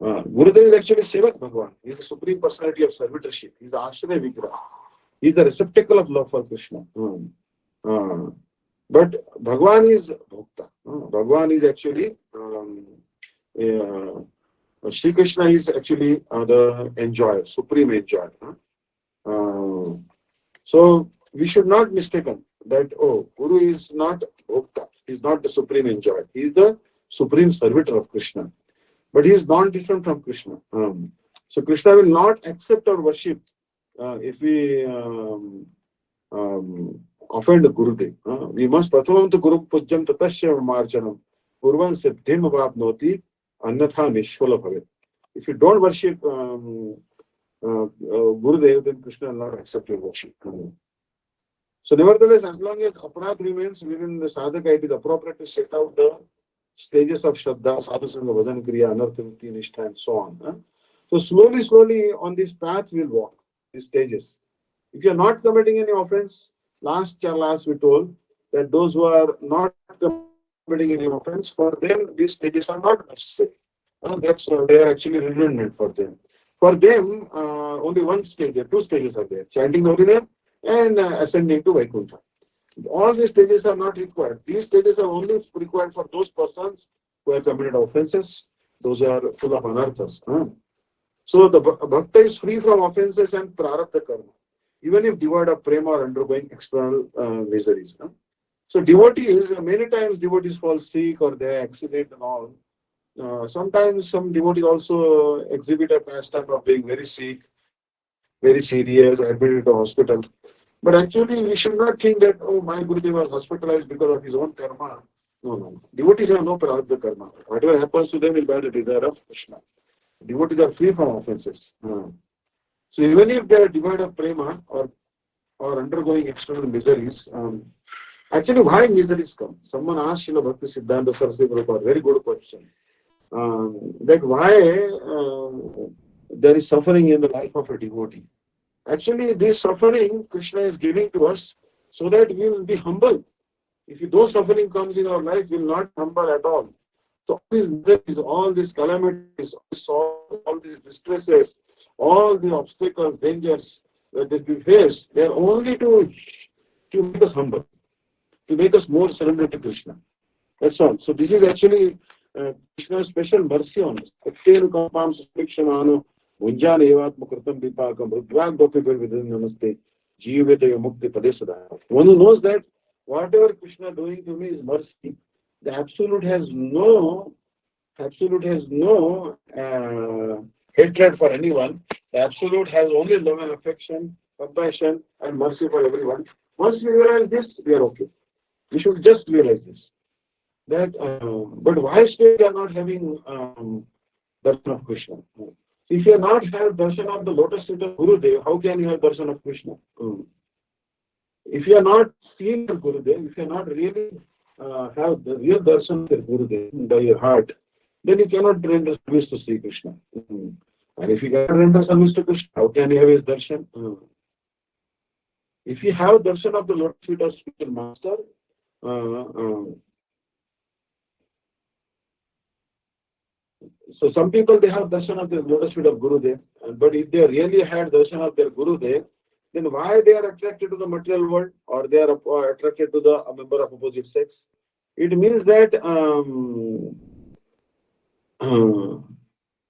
Gurudev is actually Sevak Bhagwan. He is the supreme personality of servitorship. He is the Ashraya Vigraha. He is the receptacle of love for Krishna. But Bhagwan is Bhokta. Bhagwan is actually Sri Krishna is actually the enjoyer, supreme enjoyer. So we should not mistaken that Guru is not Bhokta. He is not the supreme enjoyer. He is the supreme servitor of Krishna. But he is non-different from Krishna. So Krishna will not accept our worship if we offend the Gurudev. We must pratamam tu Guru pujyam tatasya marjanam purvan siddhim vapnoti annatha nishvala bhavet. If you don't worship Gurudev, then Krishna will not accept your worship. So nevertheless, as long as aparadh remains within the sadhaka, it is appropriate to set out the stages of Shraddha, Sadhusanga, Vajan Kriya, Anartha-Vritti, Nishtha, and so on. So slowly on this path we'll walk, these stages. If you are not committing any offense, last class we told that those who are not committing any offense, for them these stages are not necessary. They are actually redundant for them. For them, only one stage, two stages are there: chanting the holy name and ascending to Vaikuntha. All these stages are not required. These stages are only required for those persons who have committed offenses, those who are full of anarthas. So the bhakta is free from offenses and prarabdha karma, even if devoid of prema or undergoing external miseries. So devotees, many times devotees fall sick or they accident and all. Sometimes some devotees also exhibit a pastime of being very sick, very serious, admitted to hospital. But actually, we should not think that, my Gurudev was hospitalized because of his own karma. No. Devotees have no prarabdha karma. Whatever happens to them is by the desire of Krishna. Devotees are free from offenses. So even if they are devoid of prema or undergoing external miseries, actually, why miseries come? Someone asked Srila Bhakti Siddhanta Saraswati Prabhupada, very good question. That why there is suffering in the life of a devotee. Actually, this suffering Krishna is giving to us so that we will be humble. If no suffering comes in our life, we will not be humble at all. So all these calamities, all these distresses, all the obstacles, dangers that we face, they are only to make us humble, to make us more surrendered to Krishna. That's all. So this is actually Krishna's special mercy on us. Munjan evatmakritam vipakam rudvag gopipir vidhan namaste jivetayo mukti padesada. One who knows that whatever Krishna doing to me is mercy, the absolute has no hatred for anyone. The absolute has only love and affection, compassion and mercy for everyone. Once we realize this, we are okay. We should just realize this. That, but why still we are not having darshan of Krishna? If you have not had darshan of the lotus feet of Gurudev, how can you have darshan of Krishna? If you are not seen your Gurudev, if you are not really have the real darshan of your Gurudev by your heart, then you cannot render service to Sri Krishna. And if you cannot render service to Krishna, how can you have his darshan? If you have darshan of the lotus feet of spiritual master, so some people, they have darshan of the lotus feet of Gurudev, but if they really had darshan of their Gurudev, then why they are attracted to the material world or they are attracted to a member of opposite sex? It means that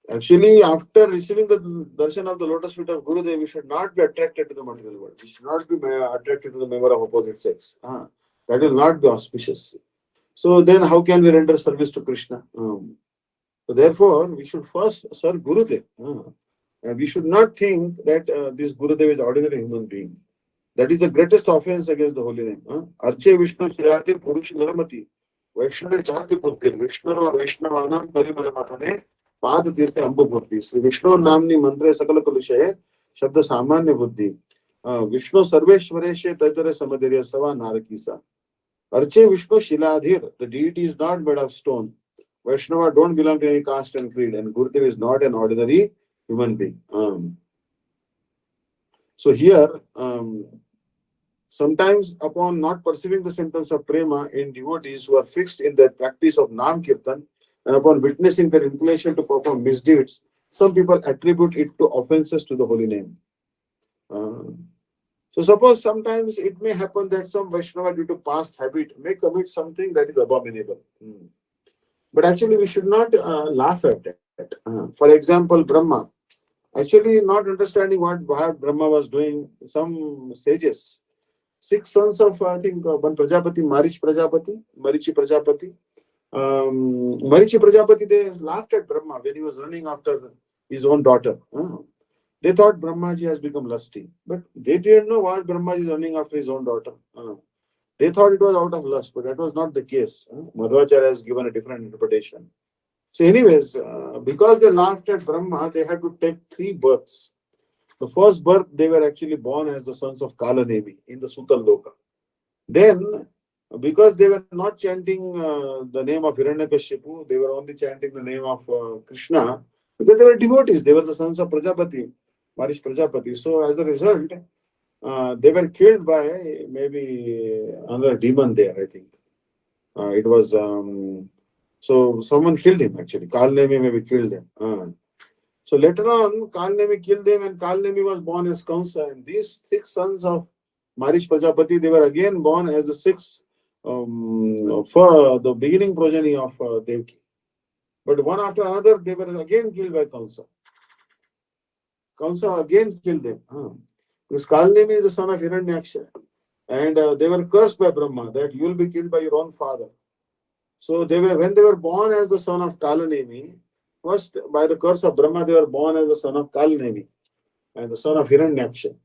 actually after receiving the darshan of the lotus feet of Gurudev, we should not be attracted to the material world. We should not be attracted to the member of opposite sex. That will not be auspicious. So then how can we render service to Krishna? So therefore, we should first serve Gurudev. And we should not think that this Gurudev is ordinary human being. That is the greatest offense against the holy name. Arche Vishnu Shirati Purush Naramati Vaishnava Chati Putir Vishnu or Vaishnavanam Parimalamatane Pad Tirtha Ambupurti Sri Vishnu Namni Mantre Sakala Kulishaye Shabda Samanya Buddhi Vishnu Sarveshwareshe Taitare Samadhirya Sava Narakisa. Arche Vishnu Shiladhir. The deity is not made of stone. Vaishnava don't belong to any caste and creed, and Gurudev is not an ordinary human being. So here, sometimes upon not perceiving the symptoms of prema in devotees who are fixed in their practice of Nam Kirtan, and upon witnessing their inclination to perform misdeeds, some people attribute it to offenses to the holy name. So suppose sometimes it may happen that some Vaishnava due to past habit may commit something that is abominable. But actually we should not laugh at that. For example, Brahma. Actually not understanding what Brahma was doing, some sages, 6 sons of, I think, one Prajapati, Marichi Prajapati. Marichi Prajapati, they laughed at Brahma when he was running after his own daughter. They thought Brahmaji has become lusty, but they didn't know what Brahmaji is running after his own daughter. They thought it was out of lust, but that was not the case. Madhvacharya has given a different interpretation. So anyways, because they laughed at Brahma, they had to take 3 births. The first birth, they were actually born as the sons of Kalanemi in the Sutal Loka. Then, because they were not chanting the name of Hiranyakashipu, they were only chanting the name of Krishna, because they were devotees, they were the sons of Prajapati, Marish Prajapati. So as a result, they were killed by maybe another demon there, I think. It was, so someone killed him actually. Kalnemi maybe killed him. So later on, Kalnemi killed him, and Kalnemi was born as Kamsa. And these 6 sons of Marish Prajapati, they were again born as the 6 for the beginning progeny of Devki. But one after another, they were again killed by Kamsa. Kamsa again killed them. Because Kalnemi is the son of Hiranyaksha. And they were cursed by Brahma that you will be killed by your own father. So when they were born as the son of Kalanemi, first by the curse of Brahma, they were born as the son of Kalnemi and the son of Hiranyaksha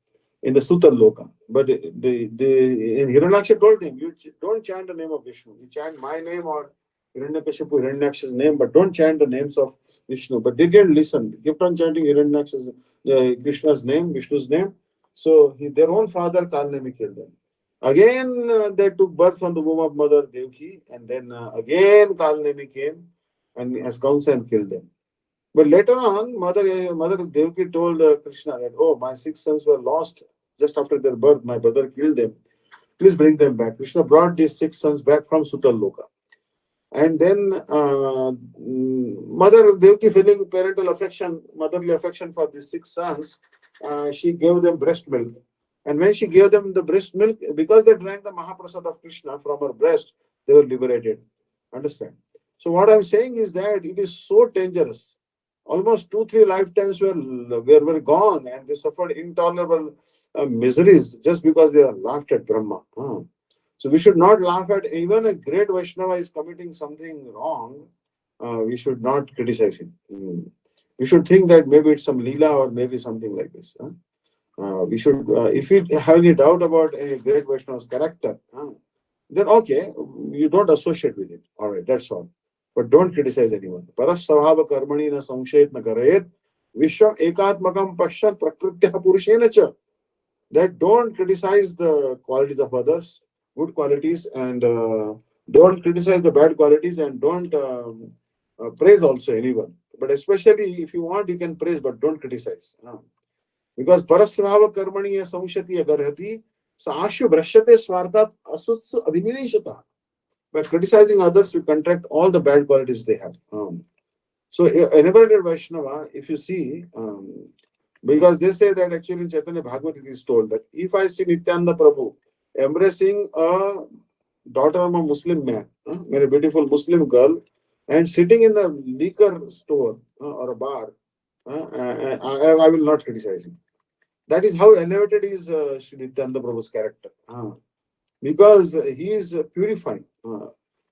in the Sutal Loka. But Hiranyaksha told him, you don't chant the name of Vishnu. You chant my name or Hiranyakashipu, Hiranyaksha's name, but don't chant the names of Vishnu. But they didn't listen. They kept on chanting Hiranyaksha's, Krishna's name, Vishnu's name. So their own father Kalnemi killed them. Again, they took birth from the womb of Mother Devki, and then again Kalnemi came and as Kamsa and killed them. But later on, Mother Devki told Krishna that, oh, my 6 sons were lost just after their birth. My brother killed them. Please bring them back. Krishna brought these 6 sons back from Sutal Loka. And then Mother Devki, feeling parental affection, motherly affection for these 6 sons, she gave them breast milk. And when she gave them the breast milk, because they drank the Mahaprasad of Krishna from her breast, they were liberated. Understand? So what I'm saying is that it is so dangerous. Almost 2-3 lifetimes were gone, and they suffered intolerable miseries just because they laughed at Brahma. So we should not laugh at even a great Vaishnava is committing something wrong. We should not criticize him. We should think that maybe it's some Leela or maybe something like this. We should, if we have any doubt about a great Vaishnava's character, then okay, you don't associate with it. All right, that's all. But don't criticize anyone. Parasvabhava karmani na samshayat na karayet vishwam ekatmakam pashyat prakrityah purushena cha. That don't criticize the qualities of others, good qualities, and don't criticize the bad qualities, and don't praise also anyone. But especially if you want, you can praise, but don't criticize. Because parasvabhava karmani na samshati agarhati saashu brashyate swartat asutsu abhinishata. By criticizing others, we contract all the bad qualities they have. So, enumerated Vaishnava, if you see, because they say that actually in Chaitanya Bhagavad it is told that if I see Nityananda Prabhu embracing a daughter of a Muslim man, a beautiful Muslim girl, and sitting in the liquor store or a bar, I will not criticize him. That is how elevated is Sri Nityananda Prabhu's character. Because he is purifying.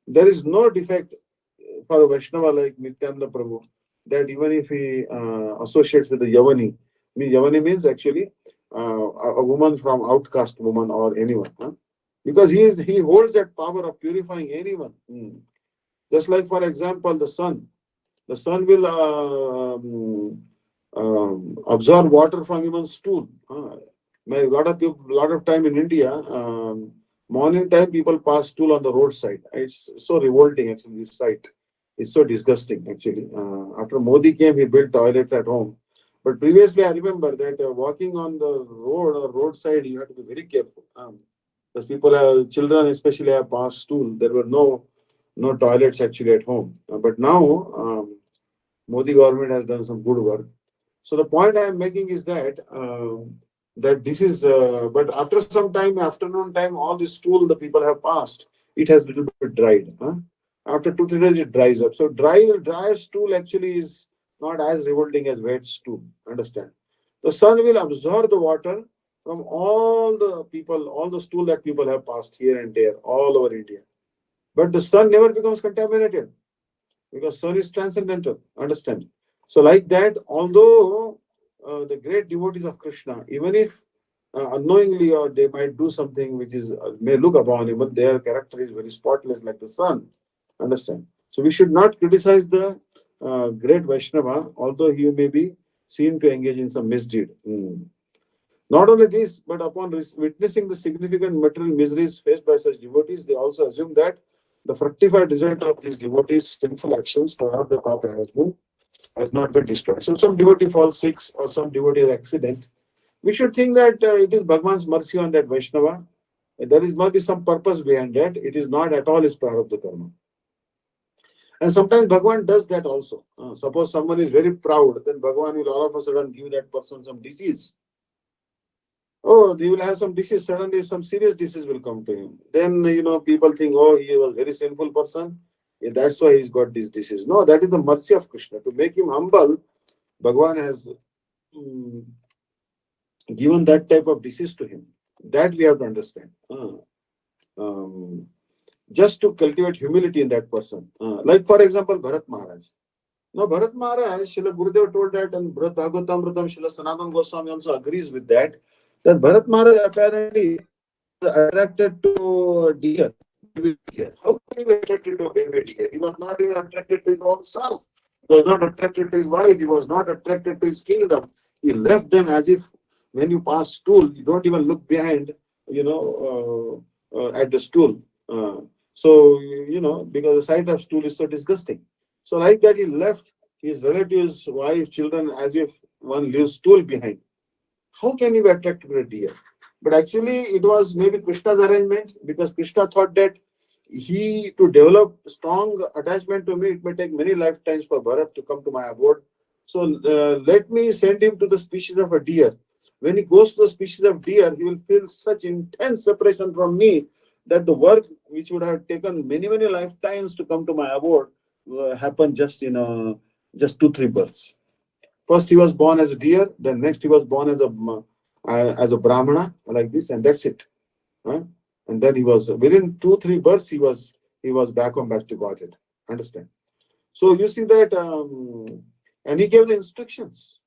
There is no defect for a Vaishnava like Nityananda Prabhu that even if he associates with the Yavani, Yavani means actually a woman from outcast woman or anyone. Because he holds that power of purifying anyone. Just like, for example, the sun. The sun will absorb water from human stool. A lot of time in India, morning time people pass stool on the roadside. It's so revolting actually. This sight is so disgusting actually. After Modi came, he built toilets at home. But previously, I remember that walking on the road or roadside, you have to be very careful. Because people have children, especially have passed stool. There were no toilets actually at home. But now Modi government has done some good work. So the point I am making is that this is, but after some time, afternoon time, all this stool the people have passed, it has little bit dried. After 2 3 days, it dries up. So dry stool actually is not as revolting as wet stool. Understand? The sun will absorb the water from all the people, all the stool that people have passed here and there, all over India. But the sun never becomes contaminated because sun is transcendental. Understand? So, like that, although the great devotees of Krishna, even if unknowingly or they might do something which is may look upon him, but their character is very spotless like the sun. Understand? So, we should not criticize the great Vaishnava, although he may be seen to engage in some misdeed. Not only this, but upon witnessing the significant material miseries faced by such devotees, they also assume that the fructified result of these devotees' sinful actions, perhaps the path has not been destroyed. So, some devotee falls sick or some devotee has accident. We should think that it is Bhagwan's mercy on that Vaishnava. There is must be some purpose behind that. It is not at all his prarabdha karma. And sometimes Bhagwan does that also. Suppose someone is very proud, then Bhagwan will all of a sudden give that person some disease. Oh, they will have some disease. Suddenly, some serious disease will come to him. Then, people think, oh, he was a very sinful person. Yeah, that's why he's got this disease. No, that is the mercy of Krishna. To make him humble, Bhagwan has mm, given that type of disease to him. That we have to understand. Um, just to cultivate humility in that person. Like, for example, Bharat Maharaj. Now, Bharat Maharaj, Srila Gurudev told that, and Bharat Bhagavatamritam, Srila Sanatana Goswami also agrees with that, that Bharat Maharaj apparently was attracted to deer. Baby deer. How can he be attracted to a baby deer? He was not even attracted to his own son. He was not attracted to his wife. He was not attracted to his kingdom. He left them as if when you pass stool, you don't even look behind, at the stool. Because the sight of stool is so disgusting. So like that, he left his relatives, wife, children, as if one leaves stool behind. How can he be attracted to a deer? But actually, it was maybe Krishna's arrangement because Krishna thought that he to develop strong attachment to me, it may take many lifetimes for Bharat to come to my abode. So let me send him to the species of a deer. When he goes to the species of deer, he will feel such intense separation from me that the work which would have taken many lifetimes to come to my abode happened just in just 2 3 births. First, he was born as a deer. Then next, he was born as a brahmana like this, and that's it. Huh? And then he was within 2 3 births, he was back to Godhead. Understand? So you see that, and he gave the instructions.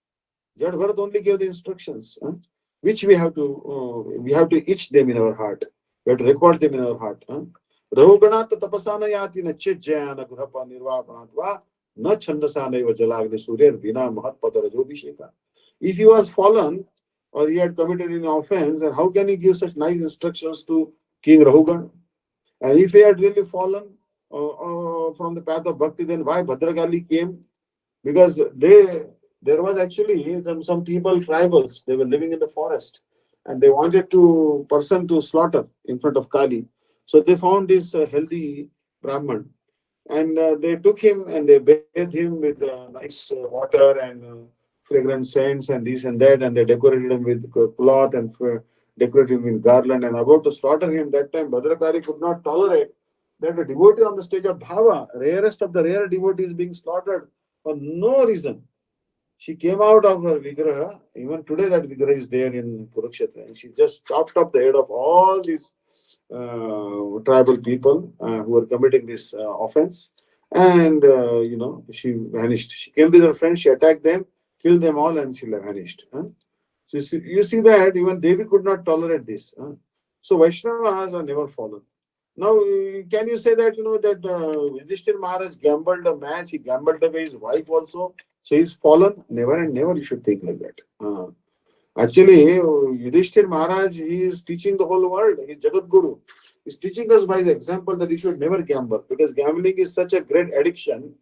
Jad Bharat only gave the instructions, which we have to itch them in our heart. We have to record them in our heart. Rahuganat tapasana yati na chijjayana gurapa nirvapanatva na chandasana eva jalagde surya vina mahat padarajobhisheka. If he was fallen or he had committed an offense, then how can he give such nice instructions to King Rahugan? And if he had really fallen from the path of bhakti, then why Bhadragali came? Because there was actually some people, tribals, they were living in the forest and they wanted to person to slaughter in front of Kali. So they found this healthy Brahman and they took him and they bathed him with nice water and fragrant scents and this and that, and they decorated him with cloth and decorated him with garland and about to slaughter him. That time Bhadrakali could not tolerate that a devotee on the stage of Bhava, rarest of the rare devotees, being slaughtered for no reason. She came out of her Vigraha. Even today, that Vigraha is there in Kurukshetra. And she just chopped off the head of all these tribal people who were committing this offense. And, she vanished. She came with her friends, she attacked them, killed them all, and she vanished. So you see that even Devi could not tolerate this. So Vaishnavas are never fallen. Now, can you say that, that Yudhishthir Maharaj gambled a match, he gambled away his wife also, so he's fallen? Never and never you should think like that. Actually, Yudhishthir Maharaj, he is teaching the whole world. He is Jagat Guru. He's teaching us by the example that you should never gamble, because gambling is such a great addiction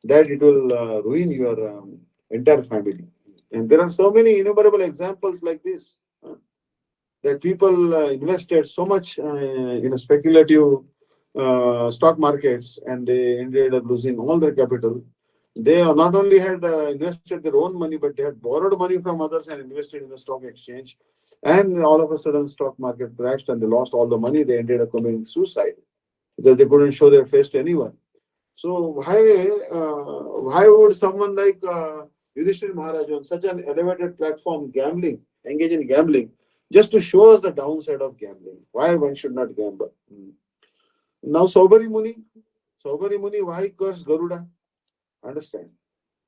that it will ruin your entire family. And there are so many innumerable examples like this, that people invested so much in a speculative stock markets, and they ended up losing all their capital. They not only had invested their own money, but they had borrowed money from others and invested in the stock exchange. And all of a sudden, stock market crashed and they lost all the money. They ended up committing suicide because they couldn't show their face to anyone. So why would someone like Yudhishthir Maharaj on such an elevated platform engage in gambling, just to show us the downside of gambling? Why one should not gamble? Now Saubhari Muni, why curse Garuda? Understand?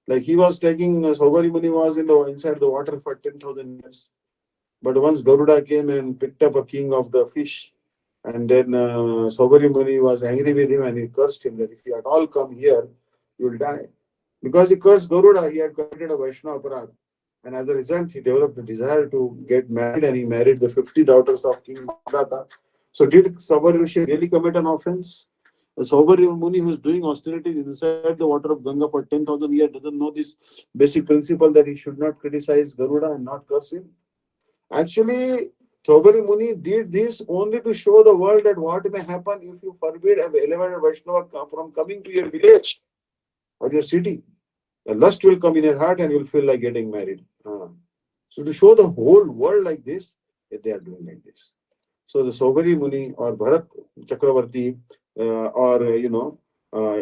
Like he was taking Saubhari Muni was inside the water for 10,000 years. But once Garuda came and picked up a king of the fish, and then Saubhari Muni was angry with him and he cursed him that if you at all come here, you will die. Because he cursed Garuda, he had committed a Vaishnava aparadh. And as a result, he developed a desire to get married, and he married the 50 daughters of King Mandata. So did Saubhari Rishi really commit an offense? The Saubhari Muni, who is doing austerities inside the water of Ganga for 10,000 years, doesn't know this basic principle that he should not criticize Garuda and not curse him. Actually, Saubhari Muni did this only to show the world that what may happen if you forbid an elevated Vaishnava from coming to your village or your city. The lust will come in your heart and you'll feel like getting married. So to show the whole world like this, they are doing like this. So the Saubhari Muni or Bharat Chakravarti or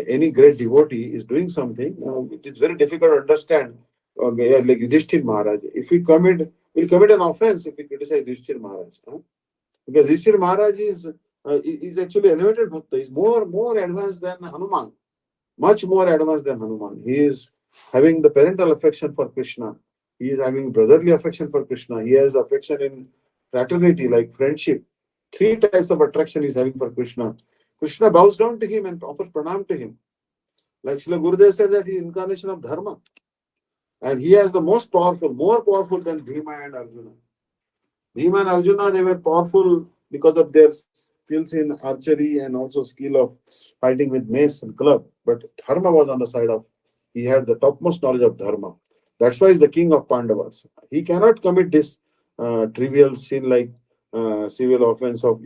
any great devotee is doing something. It is very difficult to understand. Like Yudhishthir Maharaj, if we'll commit an offense if we criticize Yudhishthir Maharaj, because Yudhishthir Maharaj is actually elevated bhakta. He's more advanced than Hanuman, much more advanced than Hanuman. He is having the parental affection for Krishna. He is having brotherly affection for Krishna. He has affection in fraternity, like friendship. Three types of attraction he's having for Krishna. Krishna bows down to him and offers pranam to him. Like Srila Gurudev said that he is incarnation of Dharma. And he has the most powerful, more powerful than Bhima and Arjuna. Bhima and Arjuna, they were powerful because of their skills in archery and also skill of fighting with mace and club. But Dharma was on the side of, he had the topmost knowledge of Dharma. That's why he's the king of Pandavas. He cannot commit this trivial sin like civil offense of,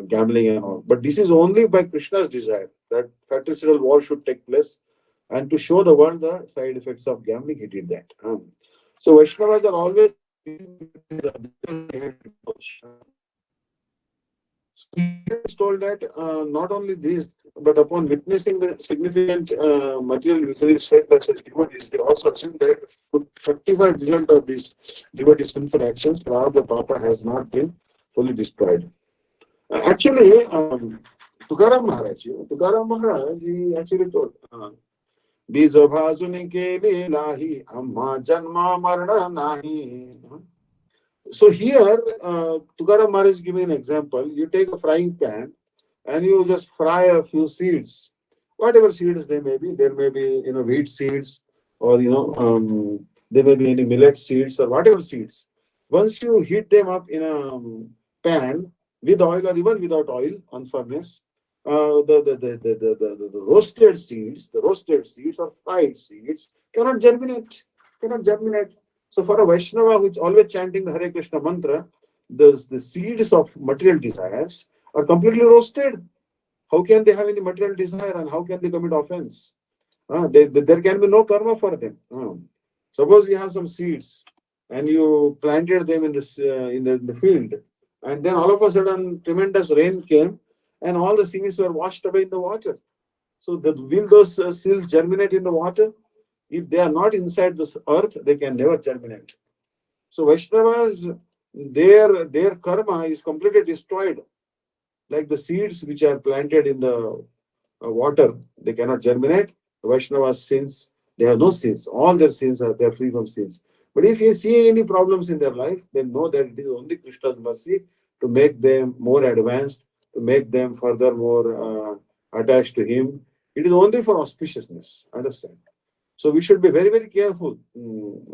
gambling and all. But this is only by Krishna's desire that fratricidal war should take place. And to show the world the side effects of gambling, he did that. So Vaishnavas are always he is told that not only this, but upon witnessing the significant material usually faced by such devotees, they also assume that 35% of these devotees' sinful actions, the Papa has not been fully destroyed. Actually, Tukaram Maharaj, he actually told, Bijo bhajuni ke lilahi, amma janma marna nahi. So here, Tukaram Maharaj is giving an example. You take a frying pan and you just fry a few seeds, whatever seeds they may be. There may be, wheat seeds, or there may be any millet seeds or whatever seeds. Once you heat them up in a pan with oil or even without oil on furnace, the roasted seeds or fried seeds cannot germinate. So for a Vaishnava who is always chanting the Hare Krishna mantra, the seeds of material desires are completely roasted. How can they have any material desire and how can they commit offense? There can be no karma for them. Suppose you have some seeds and you planted them in the field, and then all of a sudden tremendous rain came and all the seeds were washed away in the water. So will those seeds germinate in the water? If they are not inside this earth, they can never germinate. So Vaishnavas, their karma is completely destroyed. Like the seeds which are planted in the water, they cannot germinate. Vaishnavas sins, they have no sins. All their sins they are free from sins. But if you see any problems in their life, then know that it is only Krishna's mercy to make them more advanced, to make them furthermore attached to him. It is only for auspiciousness. Understand? So we should be very, very careful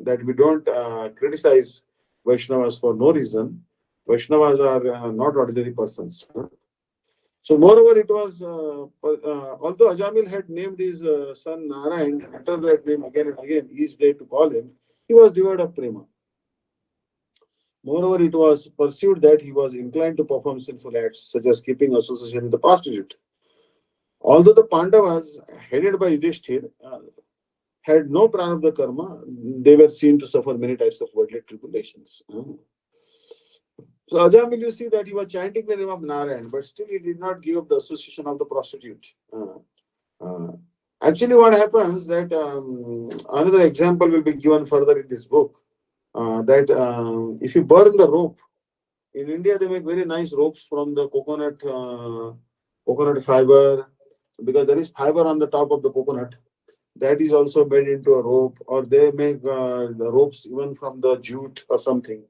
that we don't criticize Vaishnavas for no reason. Vaishnavas are not ordinary persons. So, moreover, it was although Ajamil had named his son Narayan, uttered that name again and again each day to call him, he was devoid of prema. Moreover, it was perceived that he was inclined to perform sinful acts, such as keeping association with the prostitute. Although the Pandavas, headed by Yudhishthir, had no prarabdha karma, they were seen to suffer many types of worldly tribulations. So Ajamil, you see that he was chanting the name of Narayan, but still he did not give up the association of the prostitute. Uh, Actually, what happens that another example will be given further in this book. That if you burn the rope, in India they make very nice ropes from the coconut fiber, because there is fiber on the top of the coconut. That is also made into a rope, or they make the ropes even from the jute or something.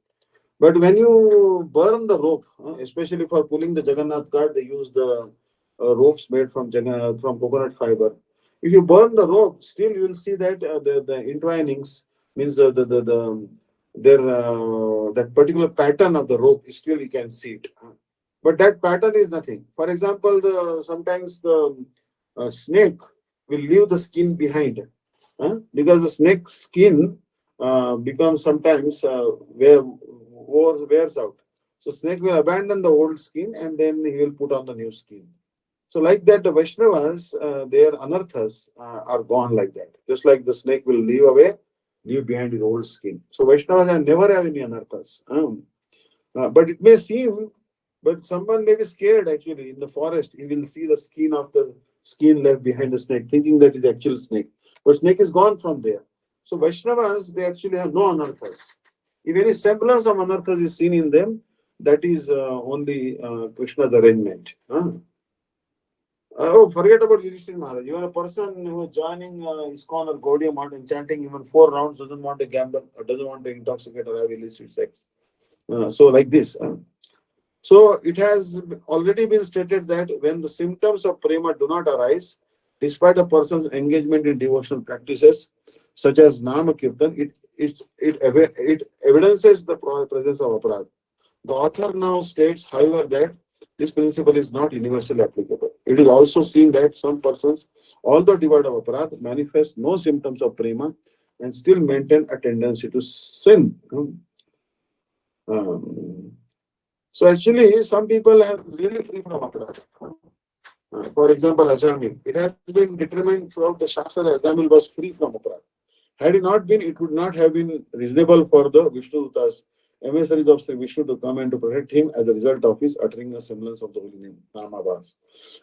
But when you burn the rope, especially for pulling the Jagannath cart, they use the ropes made from from coconut fiber. If you burn the rope, still you will see that the entwinings means the their that particular pattern of the rope is still you can see it. But that pattern is nothing. For example, sometimes the snake will leave the skin behind, because the snake's skin becomes sometimes wears out. So snake will abandon the old skin and then he will put on the new skin. So like that, the Vaishnavas, their anarthas are gone like that. Just like the snake will leave behind his old skin. So Vaishnavas never have any anarthas. But it may seem, but someone may be scared actually in the forest. He will see the skin left behind the snake, thinking that is actual snake. But snake is gone from there. So Vaishnavas, they actually have no anarthas. If any semblance of anarthas is seen in them, that is only Krishna's arrangement. Oh, forget about Yudhishthira Maharaj. Even a person who is joining ISKCON or Gaudiya Math and chanting even 4 rounds doesn't want to gamble or doesn't want to intoxicate or have illicit sex. So like this. So it has already been stated that when the symptoms of prema do not arise, despite a person's engagement in devotional practices such as Nama Kirtan, it evidences the presence of aparadha. The author now states, however, that this principle is not universally applicable. It is also seen that some persons, although devoid of aparadha, manifest no symptoms of prema and still maintain a tendency to sin. So actually, some people are really free from aparadha. For example, Ajamil. It has been determined throughout the Shastra that Ajamil was free from aparadha. Had it not been, it would not have been reasonable for the Vishnu Dutas, emissaries of Sri Vishnu, to come and to protect him as a result of his uttering a semblance of the holy name, Namavas,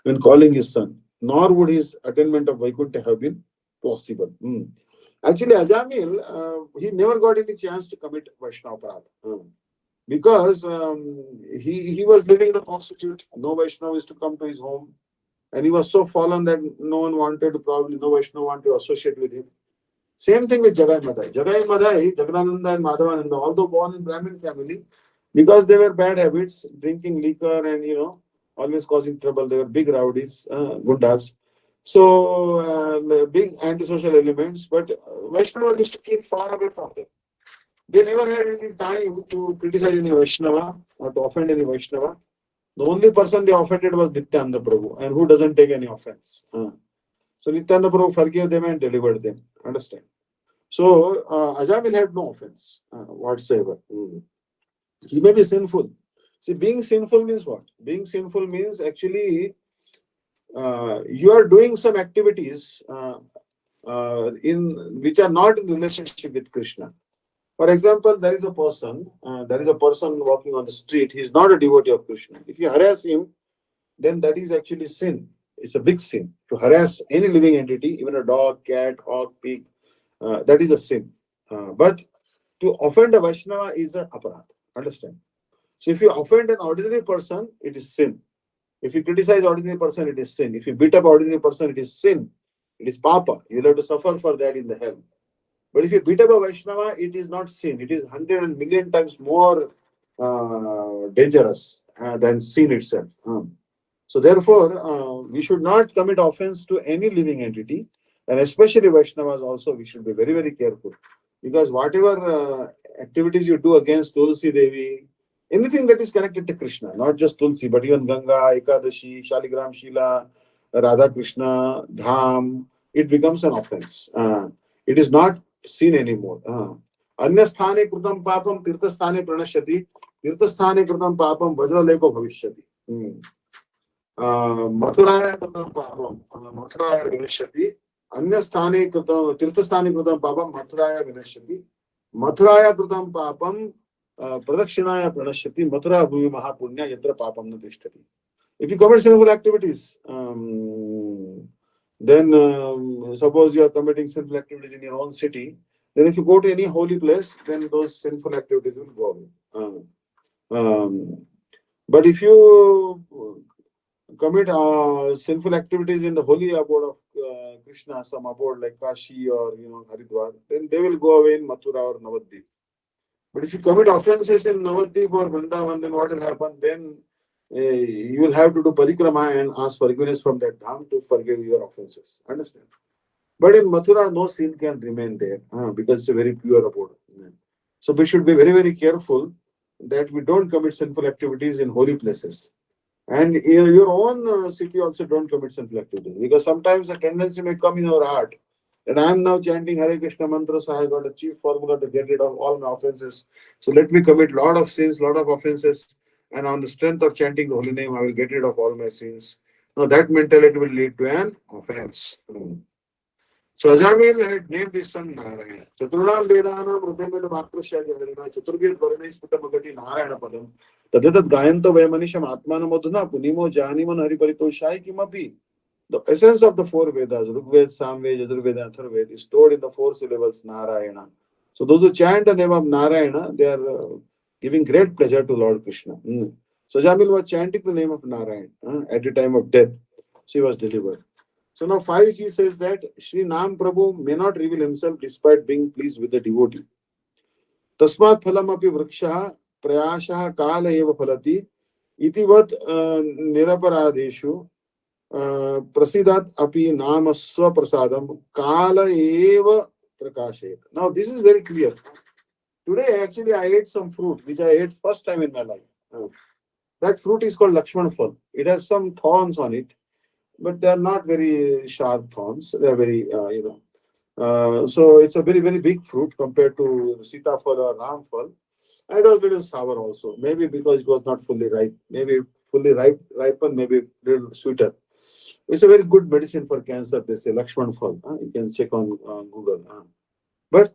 when calling his son. Nor would his attainment of Vaikuntha have been possible. Actually, Ajamil, he never got any chance to commit Vaishnava Aparadha. Because he was living in the prostitute. No Vaishnava is to come to his home. And he was so fallen that no Vaishnava wanted to associate with him. Same thing with Jagai Madai. Jagai Madai, Jagadananda and Madhavananda, although born in Brahmin family, because they were bad habits, drinking liquor and, always causing trouble. They were big rowdies, gundas. So, big antisocial elements. But Vaishnava used to keep far away from them. They never had any time to criticize any Vaishnava or to offend any Vaishnava. The only person they offended was Nityananda Prabhu, and who doesn't take any offense. So Nityananda Prabhu forgave them and delivered them. Understand? So Ajamil had no offense whatsoever. He may be sinful. See, being sinful means what? Being sinful means actually you are doing some activities in which are not in relationship with Krishna. For example, there is a person walking on the street. He is not a devotee of Krishna. If you harass him, then that is actually sin. It's a big sin. To harass any living entity, even a dog, cat, hog, pig, that is a sin. But to offend a Vaishnava is an aparadha. Understand? So if you offend an ordinary person, it is sin. If you criticize ordinary person, it is sin. If you beat up ordinary person, it is sin. It is papa. You will have to suffer for that in the hell. But if you beat up a Vaishnava, it is not sin. It is 100 and million times more dangerous than sin itself. So therefore, we should not commit offense to any living entity, and especially Vaishnavas also, we should be very, very careful. Because whatever activities you do against Tulsi Devi, anything that is connected to Krishna, not just Tulsi, but even Ganga, Ekadashi, Shaligram Shila, Radha Krishna, Dham, it becomes an offense. It is not seen anymore. Anyasthane Krutam Papam Tirthasthane Pranashyati, Tirthasthane Krutam Papam Vajraleko Bhavishyati. Mathuraya Krutam Papam, Mathuraya Vinashyati, Anyasthane Krutam, Tirthasthane Krutam Papam, Mathuraya Vinashyati, Mathuraya Krutam Papam, Pradakshinaya Pranashyati, Mathura Bhumi Mahapunya Yatra Papam Natishtati. If you commit sinful activities, then suppose you are committing sinful activities in your own city, then if you go to any holy place, then those sinful activities will go away. But if you commit sinful activities in the holy abode of Krishna, some abode like Kashi or Haridwar, then they will go away in Mathura or Navadvip. But if you commit offenses in Navadvip or Vrindavan, then what will happen? Then you will have to do parikrama and ask forgiveness from that dham to forgive your offenses. Understand? But in Mathura, no sin can remain there because it's a very pure abode. So we should be very, very careful that we don't commit sinful activities in holy places. And in your own city also don't commit sinful activities, because sometimes a tendency may come in our heart that I am now chanting Hare Krishna mantra, so I got a chief formula to get rid of all my offenses. So let me commit lot of sins, lot of offenses, and on the strength of chanting the holy name, I will get rid of all my sins. Now that mentality will lead to an offense. So Ajamil had named his son Narayana. Chaturunam Vedanam Rudemeda Makrashya Jaharina Chaturgir Varanish Putamagati Narayana Padam. Tadatat Gayanto Vayamanisham Atmana Madhuna Punimo Janiman Hariparitoshai Kimapi. The essence of the four Vedas, Rigved, Samved, Yajurveda, and Atharved, is stored in the four syllables Narayana. So those who chant the name of Narayana, they are giving great pleasure to Lord Krishna. So Jamil was chanting the name of Narayana at the time of death. She was delivered. So now 5 he says that Sri Nam Prabhu may not reveal himself despite being pleased with the devotee. Tasmat phalam api vriksha prayasha kala eva phalati itivat niraparadeshu prasidat api nama swaprasadam kala eva prakashayat. Now this is very clear. Today actually I ate some fruit which I ate first time in my life. That fruit is called Lakshman Phal. It has some thorns on it, but they are not very sharp thorns. They are very, so it's a very, very big fruit compared to Sitafal or Ramfal. And it was a little sour also. Maybe because it was not fully ripe. Maybe fully ripened, maybe a little sweeter. It's a very good medicine for cancer. They say Lakshman Phal. You can check on Google. But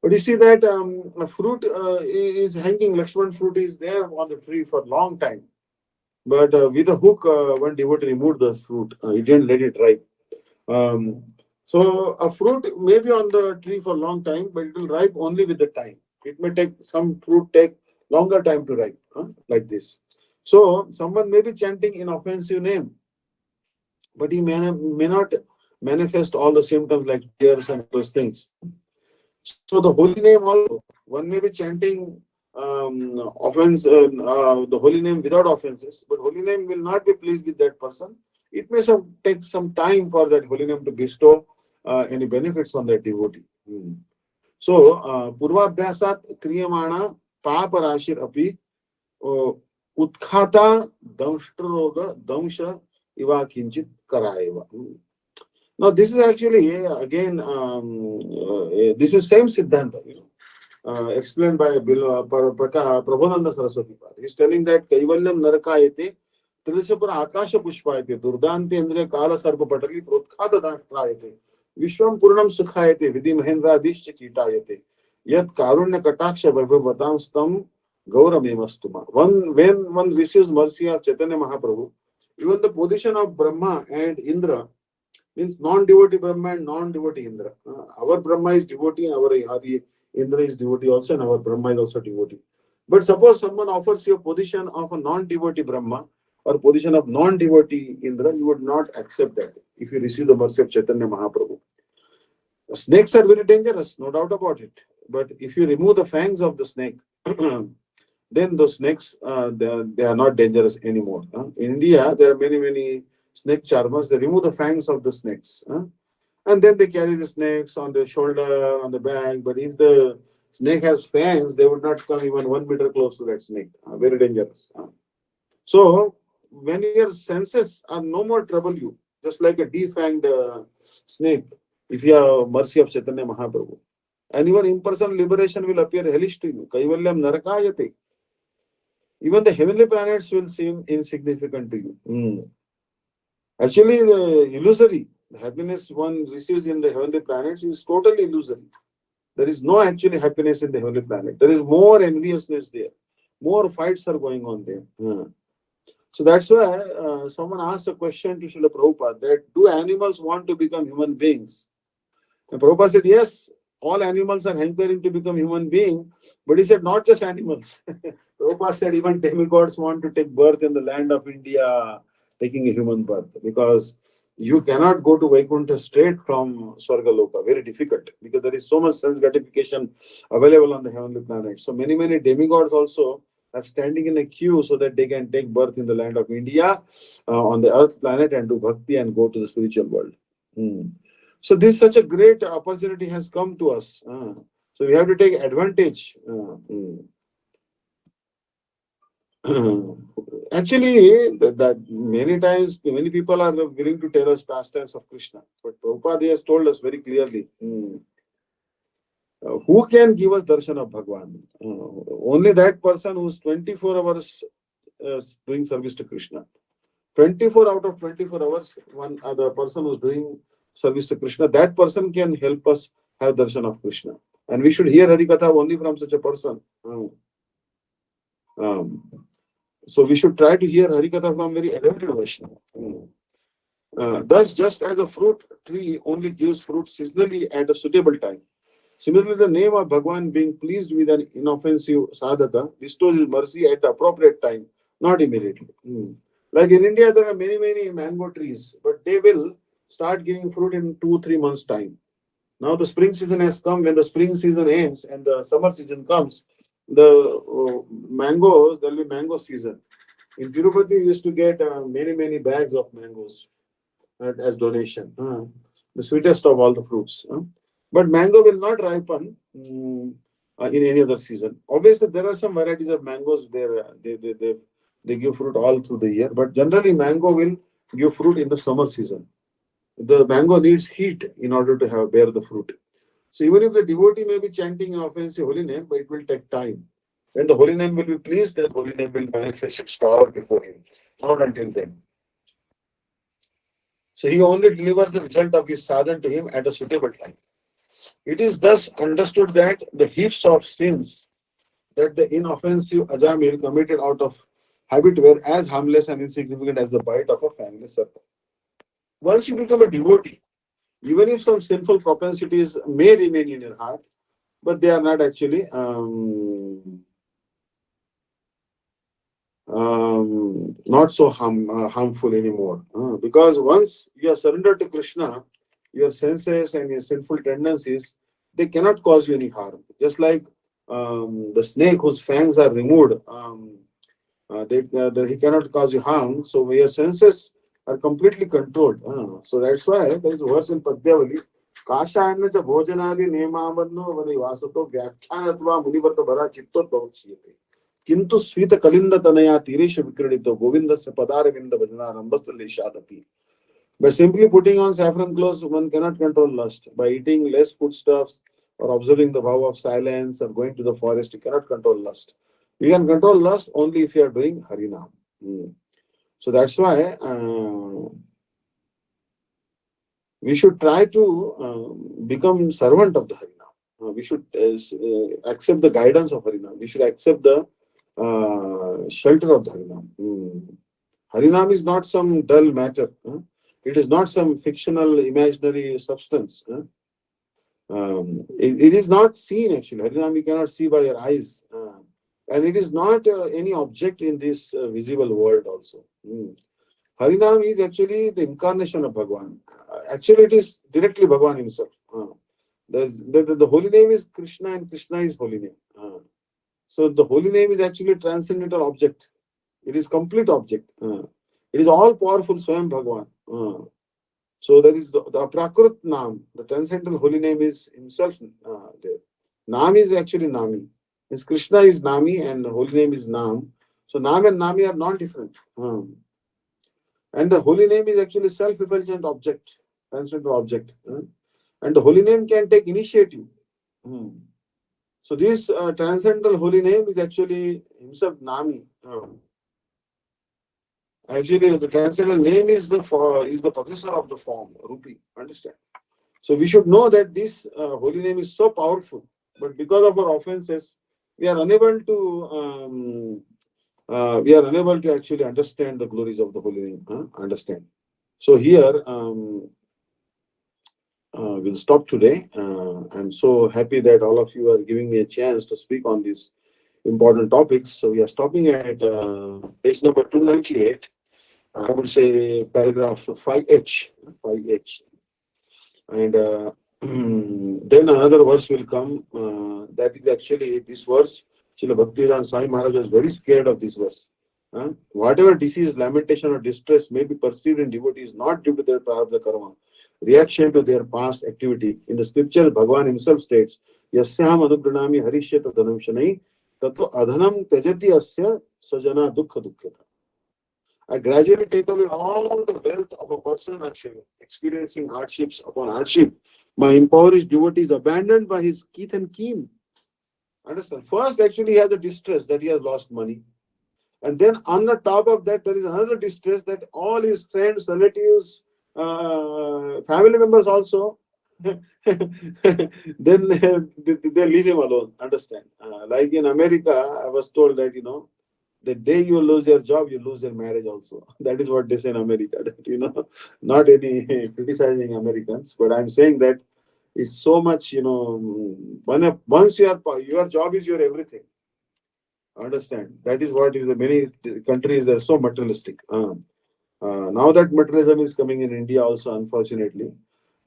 you see that a fruit is hanging. Lakshman fruit is there on the tree for a long time. But with a hook, one devotee removed the fruit. He didn't let it ripe. So a fruit may be on the tree for a long time, but it will ripe only with the time. It may take some fruit take longer time to ripe, like this. So someone may be chanting an offensive name, but he may not manifest all the symptoms like tears and those things. So the holy name also, one may be chanting offense, the holy name without offenses, but holy name will not be pleased with that person. It may take some time for that holy name to bestow any benefits on that devotee. So, Purvabhyasat Kriyamana Papa Rashir Api Utkhata Damshtroga Damsha Iva Kinchit Karayeva. Now, this is actually again, this is same Siddhanta, explained by Prabhupada Saraswati. He is telling that Kaivalyam Narakayate, Trilishapura Akasha Pushpayate, Durdanti Andre Kala Sarpa Patali, Protkata Dantrayate, Vishwam Purnam Sukhayate, Vidhi Mahendra Dishcha Kitayate, Yat Karunya Kataksha Vaibhavatam Stam Gauramemastuma. When one receives mercy of Chaitanya Mahaprabhu, even the position of Brahma and Indra means non-devotee Brahma and non-devotee Indra. Our Brahma is devotee and our Indra is devotee also, and our Brahma is also devotee. But suppose someone offers you a position of a non-devotee Brahma or position of non-devotee Indra, you would not accept that if you receive the mercy of Chaitanya Mahaprabhu. Snakes are very dangerous, no doubt about it. But if you remove the fangs of the snake, then the snakes, they are not dangerous anymore. In India, there are many snake charmers. They remove the fangs of the snakes. And then they carry the snakes on their shoulder, on the back. But if the snake has fangs, they would not come even 1 meter close to that snake. Very dangerous. So when your senses are no more trouble you, just like a defanged snake, if you have mercy of Chaitanya Mahaprabhu, and even impersonal liberation will appear hellish to you. Kaivalyam narakayate. Even the heavenly planets will seem insignificant to you. Actually, the illusory. The happiness one receives in the heavenly planets is totally illusory. There is no actually happiness in the heavenly planet. There is more enviousness there. More fights are going on there. So that's why someone asked a question to Srila Prabhupada that do animals want to become human beings? And Prabhupada said, yes, all animals are hankering to become human beings, but he said not just animals. Prabhupada said even demigods want to take birth in the land of India, taking a human birth, because you cannot go to Vaikuntha straight from Swargaloka. Very difficult, because there is so much sense gratification available on the heavenly planet. So many demigods also are standing in a queue so that they can take birth in the land of India, on the earth planet, and do bhakti and go to the spiritual world. So this such a great opportunity has come to us. So we have to take advantage. Actually, that many times, many people are willing to tell us pastimes of Krishna. But Prabhupada has told us very clearly, who can give us darshan of Bhagwan? Only that person who's 24 hours doing service to Krishna. 24 out of 24 hours, one other person who's doing service to Krishna, that person can help us have darshan of Krishna. And we should hear Harikatha only from such a person. So we should try to hear Harikatha from very elevated Vaishnava. Thus, just as a fruit tree only gives fruit seasonally at a suitable time, similarly, the name of Bhagwan, being pleased with an inoffensive sadhaka, bestows his mercy at the appropriate time, not immediately. Like in India, there are many mango trees, but they will start giving fruit in 2-3 months' time. Now the spring season has come. When the spring season ends and the summer season comes, the mangoes, there will be mango season. In Tirupati, we used to get many bags of mangoes as donation. The sweetest of all the fruits. But mango will not ripen in any other season. Obviously, there are some varieties of mangoes there. They give fruit all through the year. But generally, mango will give fruit in the summer season. The mango needs heat in order to bear the fruit. So even if the devotee may be chanting an offensive holy name, but it will take time. When the holy name will be pleased, then holy name will manifest its power before him. Not until then. So he only delivers the result of his sadhana to him at a suitable time. It is thus understood that the heaps of sins that the inoffensive Ajamil committed out of habit were as harmless and insignificant as the bite of a fangless serpent. Once you become a devotee, even if some sinful propensities may remain in your heart, but they are not actually not so harmful anymore. Because once you are surrendered to Krishna, your senses and your sinful tendencies, they cannot cause you any harm. Just like the snake whose fangs are removed, he cannot cause you harm. So your senses are completely controlled. So that's why there is a verse in Padyavali, Kashayanna cha bhojanadi nemavanno vani vasato vyakhyanatva munivarta bhara chittot bhavakshiyate. Kintu svita kalinda tanaya tiresha vikradito govindasya padaravinda bhajanarambhasthaleshadapi. By simply putting on saffron clothes, one cannot control lust. By eating less foodstuffs or observing the vow of silence or going to the forest, you cannot control lust. You can control lust only if you are doing Harinam. So that's why we should try to become servant of the Harinam. We should accept the guidance of Harinam. We should accept the shelter of the Harinam. Harinam is not some dull matter. It is not some fictional, imaginary substance. It is not seen actually. Harinam you cannot see by your eyes. And it is not any object in this visible world also. Harinam is actually the incarnation of Bhagwan. Actually, it is directly Bhagwan himself. The holy name is Krishna and Krishna is holy name. So the holy name is actually a transcendental object. It is complete object. It is all powerful Swayam Bhagwan. So there is the Prakrit Nam, the transcendental holy name is himself there. Nam is actually Nami. His Krishna is Nami and the holy name is Nam. So Nam and Nami are not different. And the holy name is actually self-effulgent object, transcendental object. And the holy name can take initiative. Hmm. So this transcendental holy name is actually himself Nami. Actually, the transcendental name is the possessor of the form, Rupi. Understand? So we should know that this holy name is so powerful, but because of our offenses, we are unable to actually understand the glories of the holy name. Understand? So here we'll stop today. I'm so happy that all of you are giving me a chance to speak on these important topics. So we are stopping at page number 298. I would say paragraph 5H. 5H. And then another verse will come. That is actually this verse. Srila Bhaktivedanta Swami Maharaj was very scared of this verse. Whatever disease, lamentation, or distress may be perceived in devotees not due to their prarabdha karma, reaction to their past activity. In the scripture, Bhagavan himself states, Yasyam anugranami harishyata dhanam shanai tato adhanam tejati asya sajana dukkha dukkhata. I gradually take away all the wealth of a person actually experiencing hardships upon hardship. My impoverished devotee is abandoned by his kith and kin. Understand? First, actually, he has a distress that he has lost money. And then on the top of that, there is another distress that all his friends, relatives, family members also, then they leave him alone. Understand? Like in America, I was told that, the day you lose your job, you lose your marriage also. That is what they say in America. That, not any criticizing Americans, but I'm saying that it's so much, once your job is your everything. Understand? That is what is the many countries are so materialistic. Now that materialism is coming in India also, unfortunately.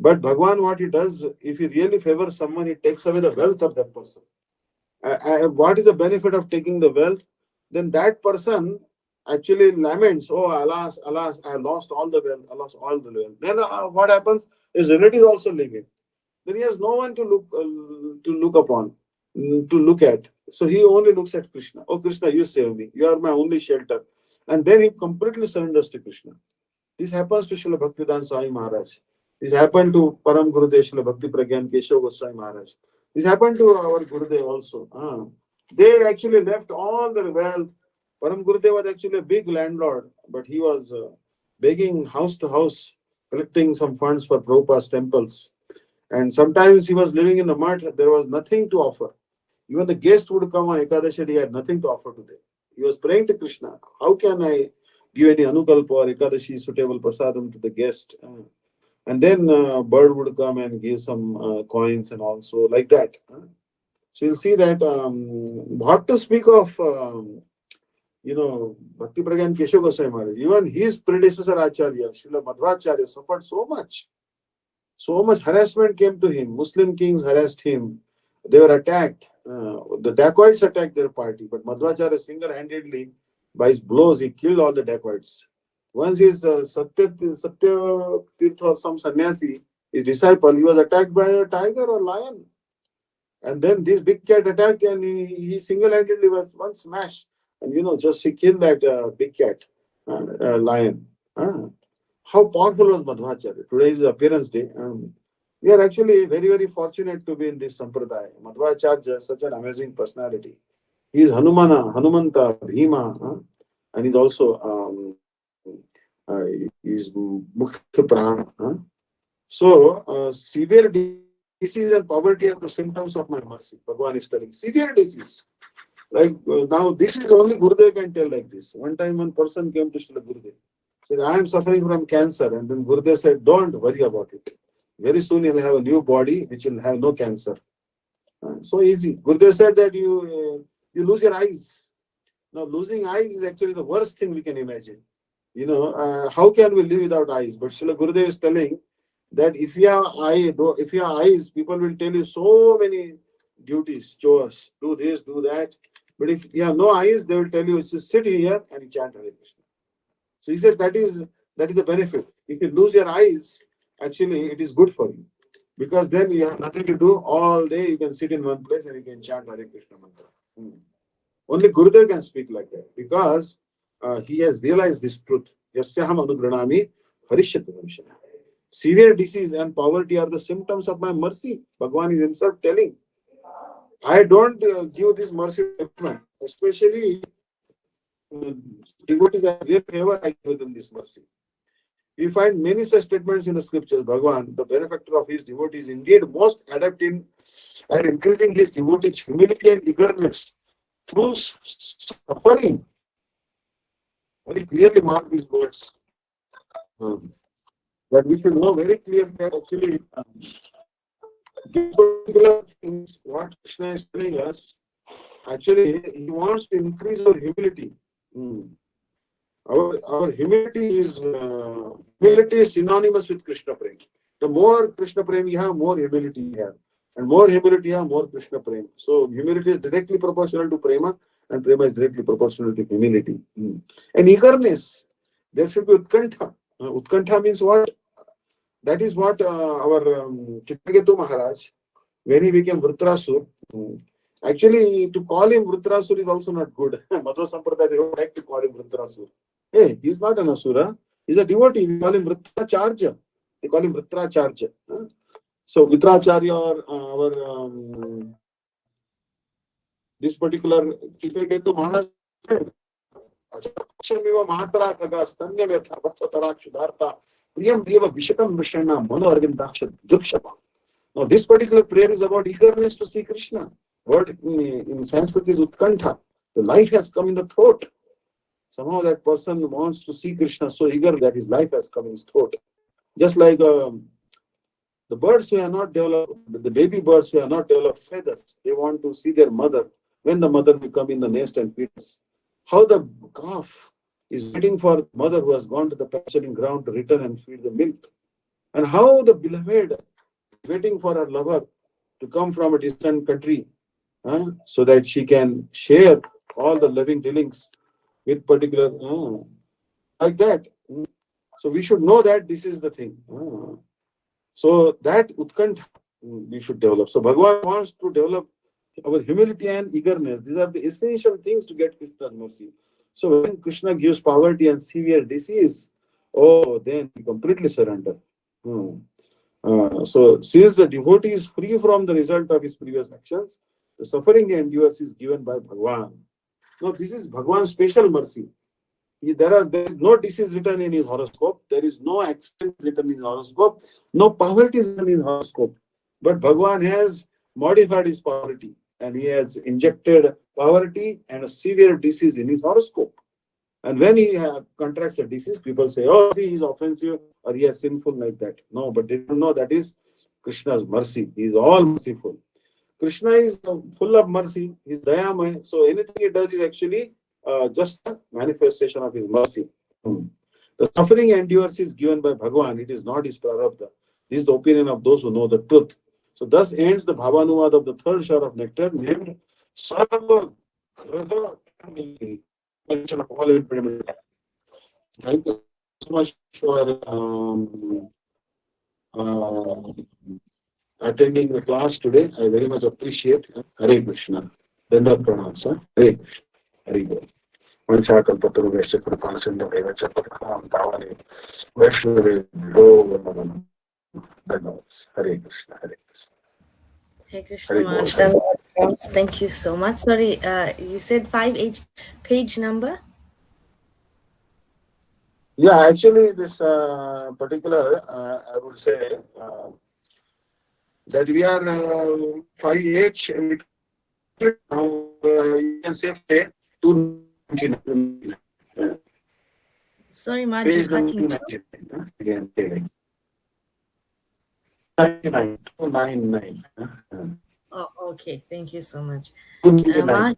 But Bhagwan, what he does, if he really favors someone, he takes away the wealth of that person. What is the benefit of taking the wealth? Then that person actually laments, oh, alas, alas, I lost all the wealth, I lost all the wealth. Then what happens? His relatives also leave him. Then he has no one to look upon, to look at. So he only looks at Krishna. Oh, Krishna, you save me. You are my only shelter. And then he completely surrenders to Krishna. This happens to Srila Bhaktivedanta Swami Maharaj. This happened to Param Gurudev Srila Bhakti Pragyan Keshav Goswami Maharaj. This happened to our Gurudev also. They actually left all their wealth. Param Gurudev was actually a big landlord, but he was begging house to house, collecting some funds for Prabhupada's temples. And sometimes he was living in the mud, there was nothing to offer. Even the guest would come on Ekadashi, he had nothing to offer to them. He was praying to Krishna, how can I give any Anukalpa or Ekadashi suitable prasadam to the guest? And then bird would come and give some coins and also like that. So you'll see that what to speak of, Bhakti Pragyan Keshav Goswami Maharaj. Even his predecessor Acharya, Srila Madhvacharya, suffered so much. So much harassment came to him. Muslim kings harassed him. They were attacked. The dacoits attacked their party, but Madhvacharya single-handedly, by his blows, he killed all the dacoits. Once his Satya Tirtha or some sannyasi, his disciple, he was attacked by a tiger or lion. And then this big cat attacked and he single-handedly was one smash. And just he killed that big cat, lion. How powerful was Madhvacharya? Today is appearance day. We are actually very, very fortunate to be in this sampradaya. Madhvacharya is such an amazing personality. He is Hanumanta, Bhima, and he's also he's Mukhya Prana. So, severe disease and poverty are the symptoms of my mercy. Bhagavan is telling. Severe disease. Like now, this is only Gurudev can tell like this. One time, one person came to Srila Gurudev. Said, I am suffering from cancer. And then Gurudev said, don't worry about it. Very soon you'll have a new body which will have no cancer. So easy. Gurudev said that you lose your eyes. Now, losing eyes is actually the worst thing we can imagine. How can we live without eyes? But Srila Gurudev is telling that if you have eyes, people will tell you so many duties, chores, do this, do that. But if you have no eyes, they will tell you, just sit here and you chant Hare Krishna. So he said that is the benefit. If you lose your eyes, actually it is good for you. Because then you have nothing to do all day. You can sit in one place and you can chant Hare Krishna mantra. Only Gurudev can speak like that because he has realized this truth. Yasyaham anugranami harishyatadamshana. Severe disease and poverty are the symptoms of my mercy. Bhagavan is himself telling. I don't give this mercy to everyone, especially devotees are great favor. I give them this mercy. We find many such statements in the scriptures. Bhagavan, the benefactor of his devotees, indeed most adept in and increasing his devotees' humility and eagerness through suffering. Very clearly mark these words. But we should know very clearly that actually these particular things, what Krishna is telling us, actually he wants to increase our humility. Our humility is synonymous with Krishna Prem. The more Krishna Prem you have, more humility you have. And more humility you have, more Krishna Prem. So humility is directly proportional to Prema, and Prema is directly proportional to humility. And eagerness, there should be Utkantha. Utkantha means what? That is what our Chitraketu Maharaj, when he became Vritrasur, actually to call him Vritrasur is also not good. Madhva Sampradaya, they don't like to call him Vritrasur. Hey, he's not an Asura. He's a devotee. We call him Vritracharya. They call him Vritracharya. So Vritracharya or this particular Chitraketu Maharaj, Mahatara Saga Stanya Vyatha Vatsatara Kshudartha Priyam Deva Vishakam Vishana Mano Arvindaksha Dukshapa. Now, this particular prayer is about eagerness to see Krishna. Word in Sanskrit is Utkantha. The life has come in the throat. Somehow that person wants to see Krishna so eager that his life has come in his throat. Just like the birds who are not developed, the baby birds who are not developed feathers, they want to see their mother when the mother will come in the nest and feed us. How the calf is waiting for the mother who has gone to the pasturing ground to return and feed the milk. And how the beloved waiting for her lover to come from a distant country so that she can share all the loving dealings with particular like that. So we should know that this is the thing. So that Utkantha we should develop. So Bhagavan wants to develop our humility and eagerness. These are the essential things to get Krishna's mercy. So when Krishna gives poverty and severe disease, then we completely surrender. So since the devotee is free from the result of his previous actions, the suffering he endures is given by Bhagavan. Now this is Bhagavan's special mercy. There is no disease written in his horoscope. There is no accident written in his horoscope. No poverty is written in his horoscope. But Bhagavan has modified his poverty and he has injected poverty and a severe disease in his horoscope. And when he contracts a disease, people say, oh, see, he's offensive or he is sinful like that. No, but they don't know that is Krishna's mercy. He is all merciful. Krishna is full of mercy. He is Dayamay. So anything he does is actually just a manifestation of his mercy. The suffering endures is given by Bhagavan. It is not his prarabdha. This is the opinion of those who know the truth. So thus ends the Bhavanuvad of the third share of nectar named Sarva Graha mention of all impediment. Thank you so much for attending the class today. I very much appreciate. Hare Krishna. Danda pranam, sir. Hare Krishna. Hare Krishna. Vanchakalpataru Vaishya Kripala Sindhu Deva Chapatakam Tavani Vaishnavi Dhruvanam. Dhanyavad. Hare Krishna. Hare Krishna. Hey Krishna Maharaj, thank you so much. Sorry, you said page number? Yeah, actually, this particular, I would say that we are 5H and we now you can say 299. Sorry, Maharaj, you're Page number cutting too. 299. Again, say 299. Oh, okay. Thank you so much. 299. Maharaj,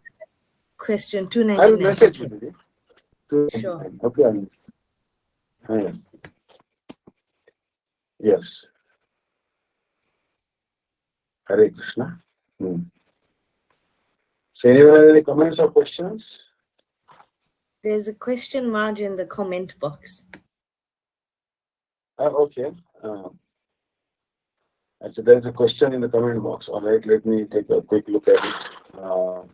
question I will 299. message Okay, you. sure. 299. Okay. Yes. Hare Krishna. So anyone have any comments or questions? There's a question mark in the comment box. Okay. Actually, there is a question in the comment box. All right, let me take a quick look at it. All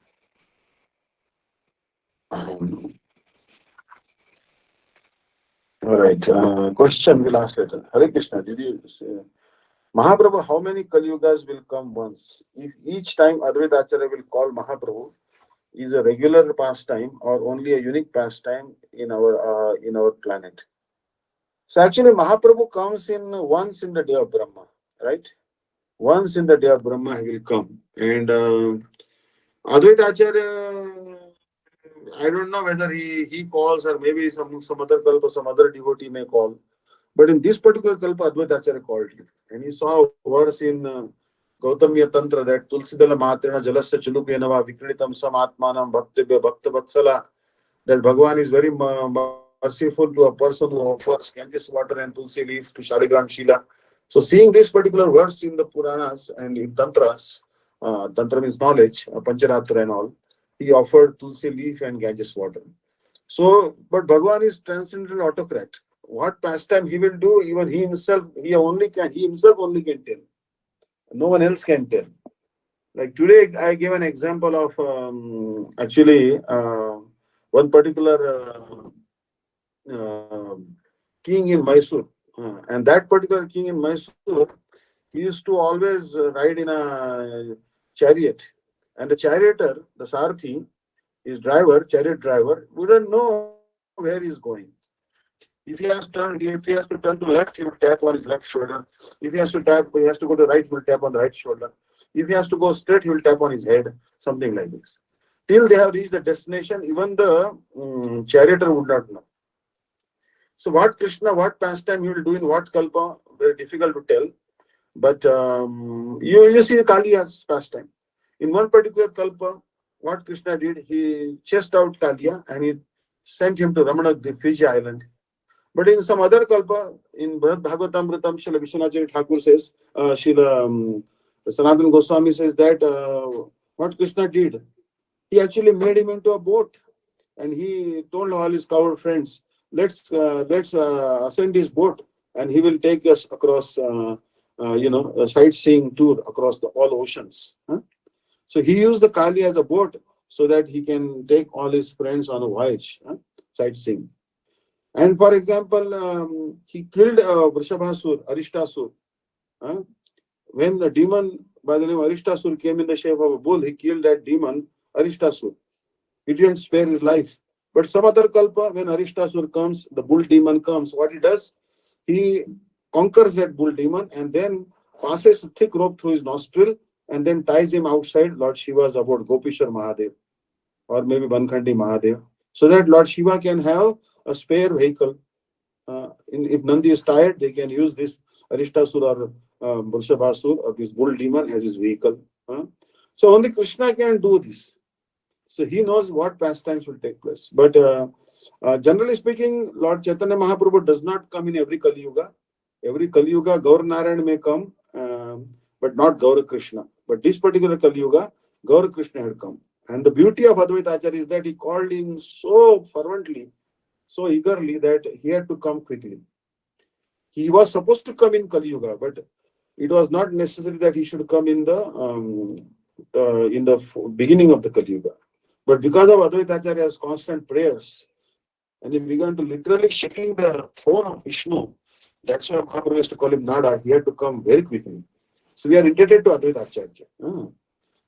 right, question will ask later. Hare Krishna, did you say, Mahaprabhu, how many Kali Yugas will come once? If each time Advaita Acharya will call Mahaprabhu, is a regular pastime or only a unique pastime in our planet? So actually, Mahaprabhu comes in once in the day of Brahma, right? Once in the day of Brahma, he will come, and Advaita Acharya, I don't know whether he calls or maybe some other kalpa, some other devotee may call. But in this particular kalpa, Advaita Acharya called him, and he saw a verse in Gautamiya Tantra that Tulsidala Matrena Jalasya Chulupenava Vikritam Samatmanam Bhaktibhya Bhakta Vatsala, that Bhagavan is very merciful to a person who offers Ganges water and Tulsi leaf to Shaligram Shila. So seeing this particular verse in the Puranas and in Tantras, Tantra means knowledge, Pancharatra and all, he offered Tulsi leaf and Ganges water. So, but Bhagavan is transcendental autocrat. What pastime he will do, even he himself only can tell. No one else can tell. Like today, I gave an example of one particular king in Mysore. And that particular king in Mysore, he used to always ride in a chariot. And the charioteer, the Sarthi, his driver, chariot driver, wouldn't know where he's going. If he has to turn to left, he will tap on his left shoulder. If he has to go to right, he will tap on the right shoulder. If he has to go straight, he will tap on his head, something like this. Till they have reached the destination, even the charioteer would not know. So what Krishna, what pastime he will do in what kalpa, very difficult to tell. But you see Kaliya's pastime. In one particular kalpa, what Krishna did, he chased out Kaliya and he sent him to Ramana, the Fiji island. But in some other kalpa, in Bhagavatamritam, Srila Vishwanath Thakur says, Srila Sanatana Goswami says that what Krishna did, he actually made him into a boat, and he told all his coward friends, let's ascend his boat, and he will take us across, a sightseeing tour across all oceans. Huh? So he used the Kali as a boat so that he can take all his friends on a voyage, sightseeing. And for example, he killed Vrishabhasur, Arishtasur. Uh, when the demon by the name Arishtasur came in the shape of a bull, he killed that demon, Arishtasur. He didn't spare his life. But some other kalpa, when Arishtasur comes, the bull demon comes, what he does, he conquers that bull demon and then passes a thick rope through his nostril and then ties him outside Lord Shiva's abode, Gopishwar Mahadev, or maybe Bankhandi Mahadev, so that Lord Shiva can have a spare vehicle. If Nandi is tired, they can use this Arishtasur or Vrishabhasur or this bull demon as his vehicle. So only Krishna can do this. So he knows what pastimes will take place. But generally speaking, Lord Chaitanya Mahaprabhu does not come in every Kali Yuga. Every Kali Yuga, Gaur Narayan may come, but not Gaur Krishna. But this particular Kali Yuga, Gaur Krishna had come. And the beauty of Advaita Acharya is that he called him so fervently, so eagerly that he had to come quickly. He was supposed to come in Kali Yuga, but it was not necessary that he should come in the beginning of the Kali Yuga. But because of Advaita Acharya's constant prayers, and he began to literally shaking the throne of Vishnu, that's why Mahaprabhu used to call him Nada. He had to come very quickly. So we are indebted to Advaita Acharya.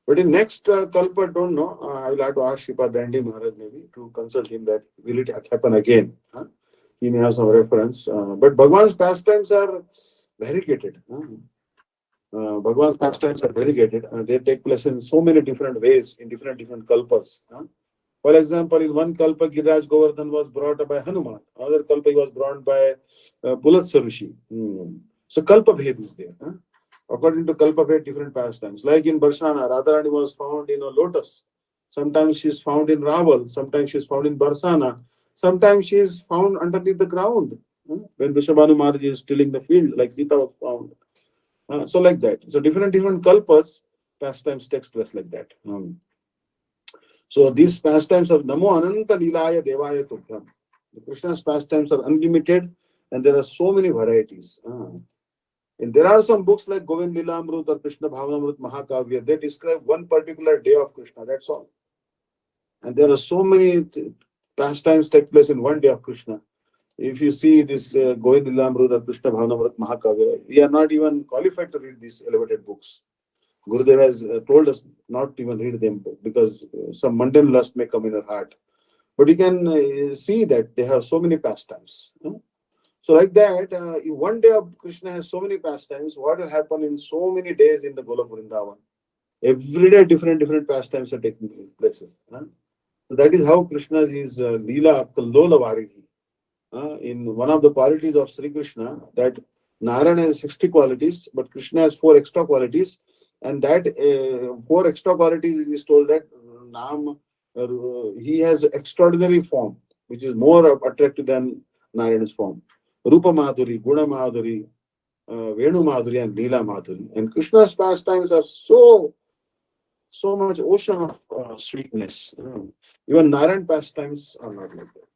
But in next Kalpa, don't know. I will have to ask Sripad Dandi Maharaj maybe to consult him that will it happen again. He may have some reference. But Bhagwan's pastimes are variegated. Bhagwan's pastimes are variegated. They take place in so many different ways in different kalpas. For example, in one kalpa, Giriraj Govardhan was brought by Hanuman. Another kalpa, he was brought by Pulatsa Rishi. So kalpa bhed is there. According to kalpa bhed, different pastimes. Like in Barsana, Radharani was found in a lotus. Sometimes she is found in Raval. Sometimes she is found in Barsana. Sometimes she is found underneath the ground. When Vrishabhanu Maharaj is tilling the field, like Sita was found. So like that. So different kalpas, pastimes takes place like that. So these pastimes of Namo Ananta Lilaya Devaya Tubhyam. The Krishna's pastimes are unlimited and there are so many varieties. And there are some books like Govind Lilamrut or Krishna Bhavanamrut Mahakavya. They describe one particular day of Krishna. That's all. And there are so many pastimes take place in one day of Krishna. If you see this Govind Lilamrut or Krishna Bhavanamrut Mahakavya, we are not even qualified to read these elevated books. Gurudev has told us not to even read them because some mundane lust may come in our heart. But you can see that they have so many pastimes. So like that, if one day of Krishna has so many pastimes, what will happen in so many days in the Golok Vrindavan? Every day different pastimes are taking places. So that is how Krishna is Leela Kallola Varihi. In one of the qualities of Sri Krishna, that Narayana has 60 qualities, but Krishna has 4 extra qualities, and that 4 extra qualities is told that Nam, he has extraordinary form, which is more attractive than Narayana's form. Rupa Madhuri, Guna Madhuri, Venu Madhuri, and Leela Madhuri. And Krishna's pastimes are so much ocean of sweetness. Even Narayan pastimes are not like that.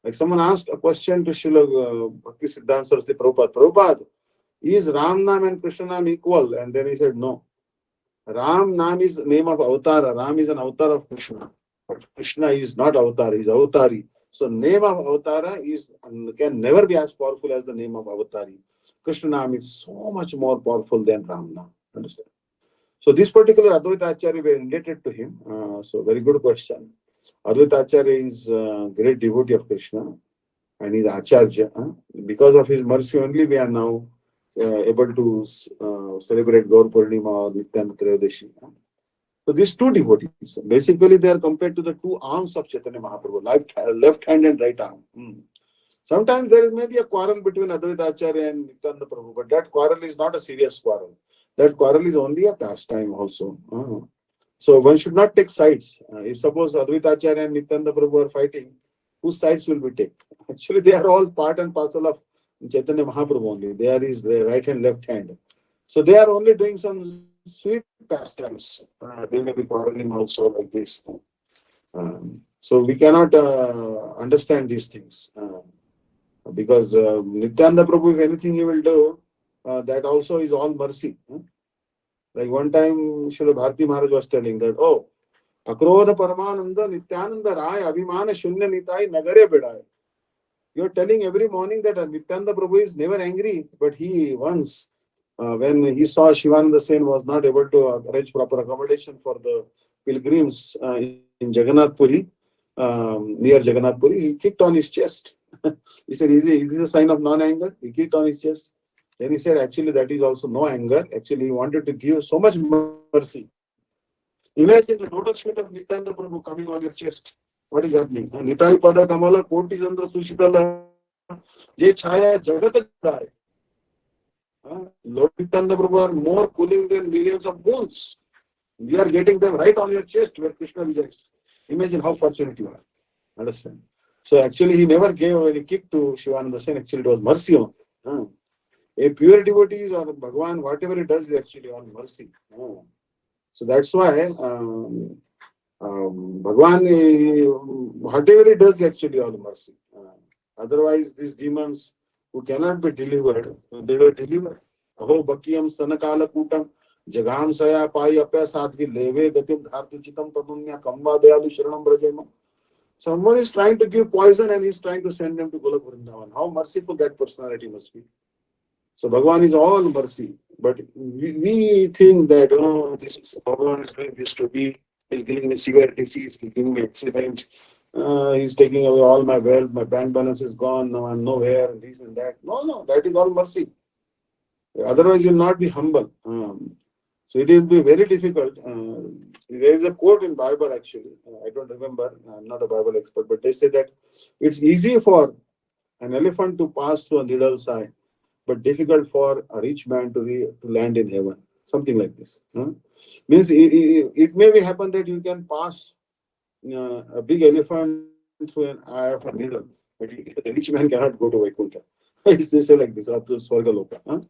Like someone asked a question to Srila Bhakti Siddhanta Saraswati Prabhupada. Prabhupada, is Ram Nam and Krishna Nam equal? And then he said, no. Ram Nam is the name of Avatara. Ram is an avatar of Krishna. But Krishna is not Avatar, he is Avatari. So name of Avatara can never be as powerful as the name of Avatari. Krishna Nam is so much more powerful than Ram Nam. Understand? So this particular Advaita Acharya, we are indebted to him. So very good question. Advaita Acharya is a great devotee of Krishna and is Acharya. Because of his mercy only, we are now able to celebrate Gaur Purnima or Nityananda Trayodashi. So these two devotees, basically they are compared to the two arms of Chaitanya Mahaprabhu, left hand and right arm. Sometimes there is maybe a quarrel between Advaita Acharya and Nityananda Prabhu, but that quarrel is not a serious quarrel. That quarrel is only a pastime also. So one should not take sides. If suppose Advaita Acharya and Nityananda Prabhu are fighting, whose sides will we take? Actually, they are all part and parcel of Chaitanya Mahaprabhu only. They are his right hand, left hand. So they are only doing some sweet pastimes. They may be quarreling also like this. So we cannot understand these things. Because Nityananda Prabhu, if anything he will do, that also is all mercy. Like one time, Srila Bharati Maharaj was telling that, oh, Akrodha Paramananda Nityananda Rai Abhimana Shunya Nitai Nagare Bedai. You are telling every morning that Nityananda Prabhu is never angry, but he once, when he saw Shivananda Sen was not able to arrange proper accommodation for the pilgrims in Jagannath Puri, near Jagannath Puri, he kicked on his chest. He said, is this a sign of non-anger? He kicked on his chest. Then he said, actually, that is also no anger. Actually, he wanted to give so much mercy. Imagine the total state of Nityananda Prabhu coming on your chest. What is happening? Nitai Pada Kamala Koti Chandra Sushitala Ye Chaya Jagat Jai. Lord Nityananda Prabhu are more cooling than millions of bulls. We are getting them right on your chest where Krishna resides. Imagine how fortunate you are. Understand? So actually, he never gave any kick to Shivananda Sen. Actually, it was mercy on him. A pure devotee or Bhagavan, whatever he does is actually all mercy. So that's why Bhagavan, whatever he does is actually all mercy. Otherwise, these demons who cannot be delivered, they were delivered. Aho Bakiyam Sanakala Kutam Jagam Saya Pai Apya Sadhi Leve Gatim Dhartu Chitam Tadunya Kamba Deyadu Sharanam Brajema. Someone is trying to give poison and he's trying to send them to Golok Vrindavan. How merciful that personality must be. So Bhagavan is all mercy. But we think that, this is Bhagavan is doing this to me. He's giving me severe disease, he's giving me accident. He's taking away all my wealth, my bank balance is gone, now I'm nowhere, this and that. No, that is all mercy. Otherwise, you'll not be humble. So it will be very difficult. There is a quote in Bible actually. I don't remember. I'm not a Bible expert, but they say that it's easy for an elephant to pass through a needle's eye, but difficult for a rich man to land in heaven. Something like this. Means it may be happen that you can pass a big elephant through an eye of a needle, but the rich man cannot go to Vaikuntha. They say like this, Swargaloka.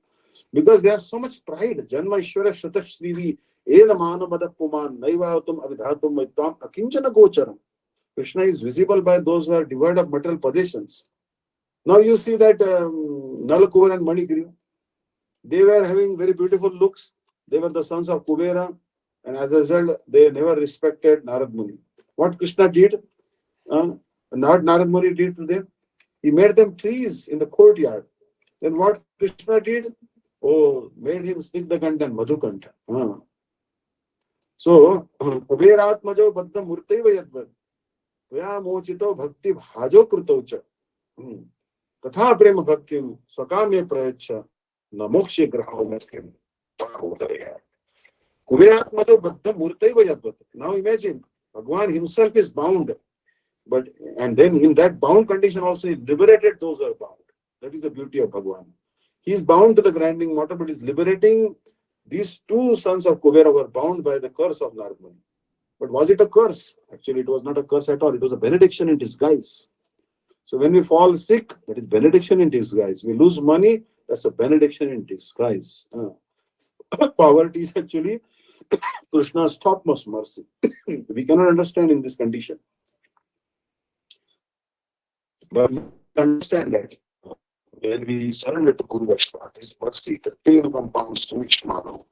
Because there's so much pride. Janma Ishwara Shrutashrivi Eda Manamada Puman Naivatum Avidhatum Maitam Akinchana Gocharam. Krishna is visible by those who are devoid of material possessions. Now you see that Nalakuvar and Manigriva. They were having very beautiful looks. They were the sons of Kubera, and as a result, they never respected Narad Muni. What Krishna did, not Narad Muni did to them, he made them trees in the courtyard. Then what Krishna did? Oh, made him Snigdha Kanta and Madhukanta. So, Kuberatmajo Baddha Murtaiva Yadvad, Tvaya Mochito Bhakti Bhajo Krutaucha, Katha Prema Bhaktim, Swakamya Prayacha, Namokshe Graho Meskim. Kuberatmajo Baddha Murtaiva Yadvad. Now imagine, Bhagwan himself is bound, but and then in that bound condition also he liberated those who are bound. That is the beauty of Bhagwan. He is bound to the grinding mortar, but is liberating. These two sons of Kubera were bound by the curse of Narad Muni. But was it a curse? Actually, it was not a curse at all. It was a benediction in disguise. So when we fall sick, that is benediction in disguise. We lose money, that's a benediction in disguise. Poverty is actually Krishna's topmost mercy. We cannot understand in this condition. But we understand that when we surrender to Guru Vaishnava, His mercy, the tail compounds to each mano.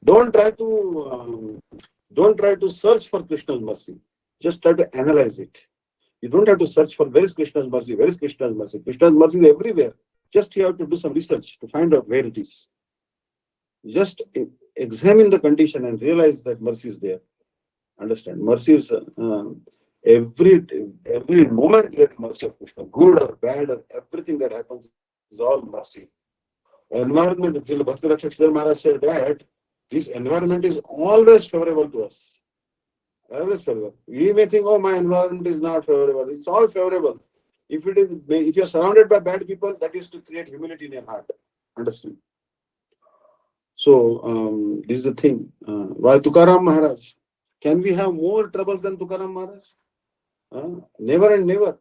Don't try to search for Krishna's mercy. Just try to analyze it. You don't have to search for where is Krishna's mercy, where is Krishna's mercy. Krishna's mercy is everywhere. Just you have to do some research to find out where it is. Just examine the condition and realize that mercy is there. Understand? Mercy is every moment there is mercy of Krishna. Good or bad or everything that happens is all mercy. Environment, Bhakti Rakshak Maharaj said that this environment is always favorable to us. Always favorable. We may think, oh, my environment is not favorable. It's all favorable. If you are surrounded by bad people, that is to create humility in your heart. Understand? So this is the thing. Why Tukaram Maharaj? Can we have more troubles than Tukaram Maharaj? Never and never.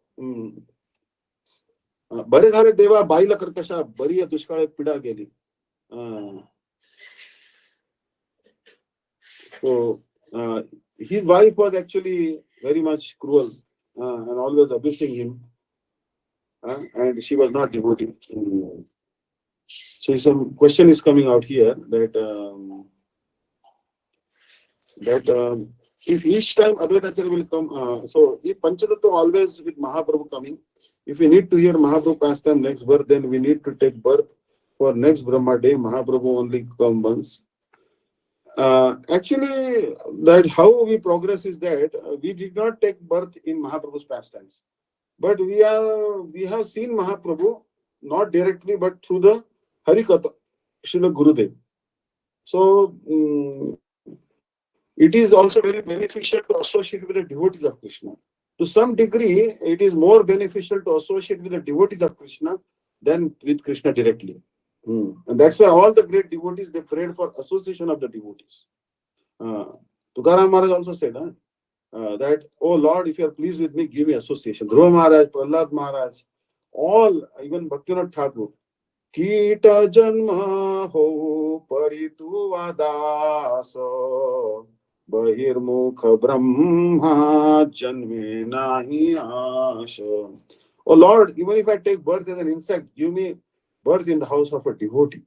बरे झाले देवा बाईला कर्कशा बरी दुष्काळ पिडा गेली. So his wife was actually very much cruel and always abusing him, and she was not devotee. So some question is coming out here that if each time Advaita Acharya will come, so if Panchatattva always with Mahaprabhu coming, if we need to hear Mahaprabhu pastime next birth, then we need to take birth for next Brahma day. Mahaprabhu only come once. Actually, that how we progress is that we did not take birth in Mahaprabhu's pastimes, but we have seen Mahaprabhu not directly but through the Harikatha, Srila Gurudev. So it is also very beneficial to associate with the devotees of Krishna. To some degree, it is more beneficial to associate with the devotees of Krishna than with Krishna directly. And that's why all the great devotees, they prayed for association of the devotees. Tukaram Maharaj also said that, oh Lord, if you are pleased with me, give me association. Dhruva Maharaj, Prahlad Maharaj, all, even Bhaktivinoda Thakur. Kita janma ho paritu vadaso bahirmukha brahma janme nahi asha. Oh Lord, even if I take birth as an insect, give me birth in the house of a devotee.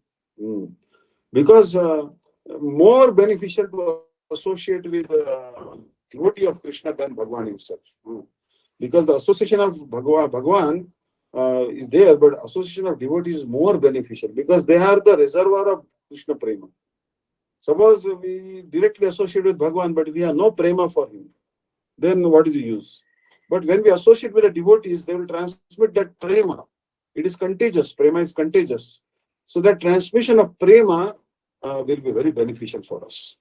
Because more beneficial to associate with devotee of Krishna than Bhagwan himself. Because the association of Bhagwan is there, but association of devotees is more beneficial because they are the reservoir of Krishna Prema. Suppose we directly associate with Bhagwan, but we have no Prema for him, then what is the use? But when we associate with the devotees, they will transmit that Prema. It is contagious. Prema is contagious. So that transmission of Prema will be very beneficial for us.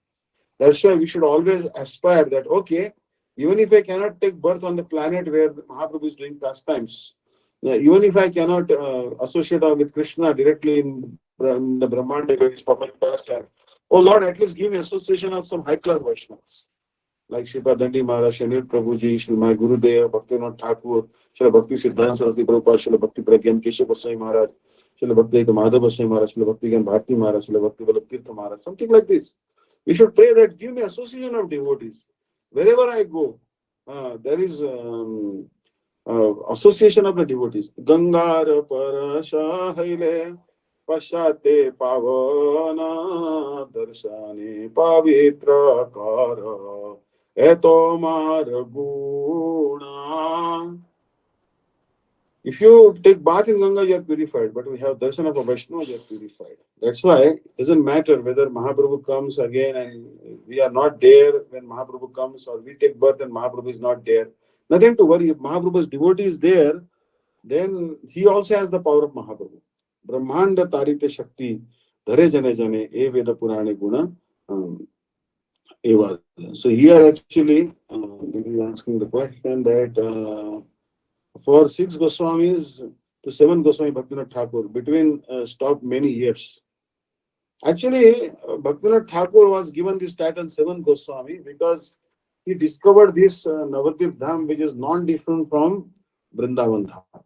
That's why we should always aspire that, okay, even if I cannot take birth on the planet where Mahaprabhu is doing pastimes, even if I cannot associate with Krishna directly in the Brahmanda where he's performing pastime, oh Lord, at least give me association of some high-class Vaishnavas. Like Sripad Dandi Maharaj, Shanil Prabhuji, Shri Mai Gurudev, Bhaktivinoda Thakur, Shri Bhakti Siddhanta Saraswati Prabhupada, Shri Bhakti Pragyan Keshav Goswami Maharaj, Shri Bhakti Madhav Goswami Maharaj, Shri Bhakti Gyan Bharti Maharaj, Shri Bhakti Vallabh Tirtha Maharaj, something like this. We should pray that give me association of devotees. Wherever I go, there is association of the devotees. Gangar Parasha Haile पश्चाते पावन दर्शने पवित्र कर एतो मार गुणा. If you take bath in Ganga, you are purified. But we have darshan of a Vaishnava, you are purified. That's why it doesn't matter whether Mahaprabhu comes again and we are not there when Mahaprabhu comes, or we take birth and Mahaprabhu is not there. Nothing to worry. If Mahaprabhu's devotee is there, then he also has the power of Mahaprabhu. Brahmanda tarite shakti dhare jane jane e veda purane guna eva. So here actually, maybe asking the question that for 6 Goswamis to 7 Goswami Bhaktivinoda Thakur, between stopped many years. Actually, Bhaktivinoda Thakur was given this title 7 Goswami because he discovered this Navadvip Dham, which is non-different from Vrindavan Dham.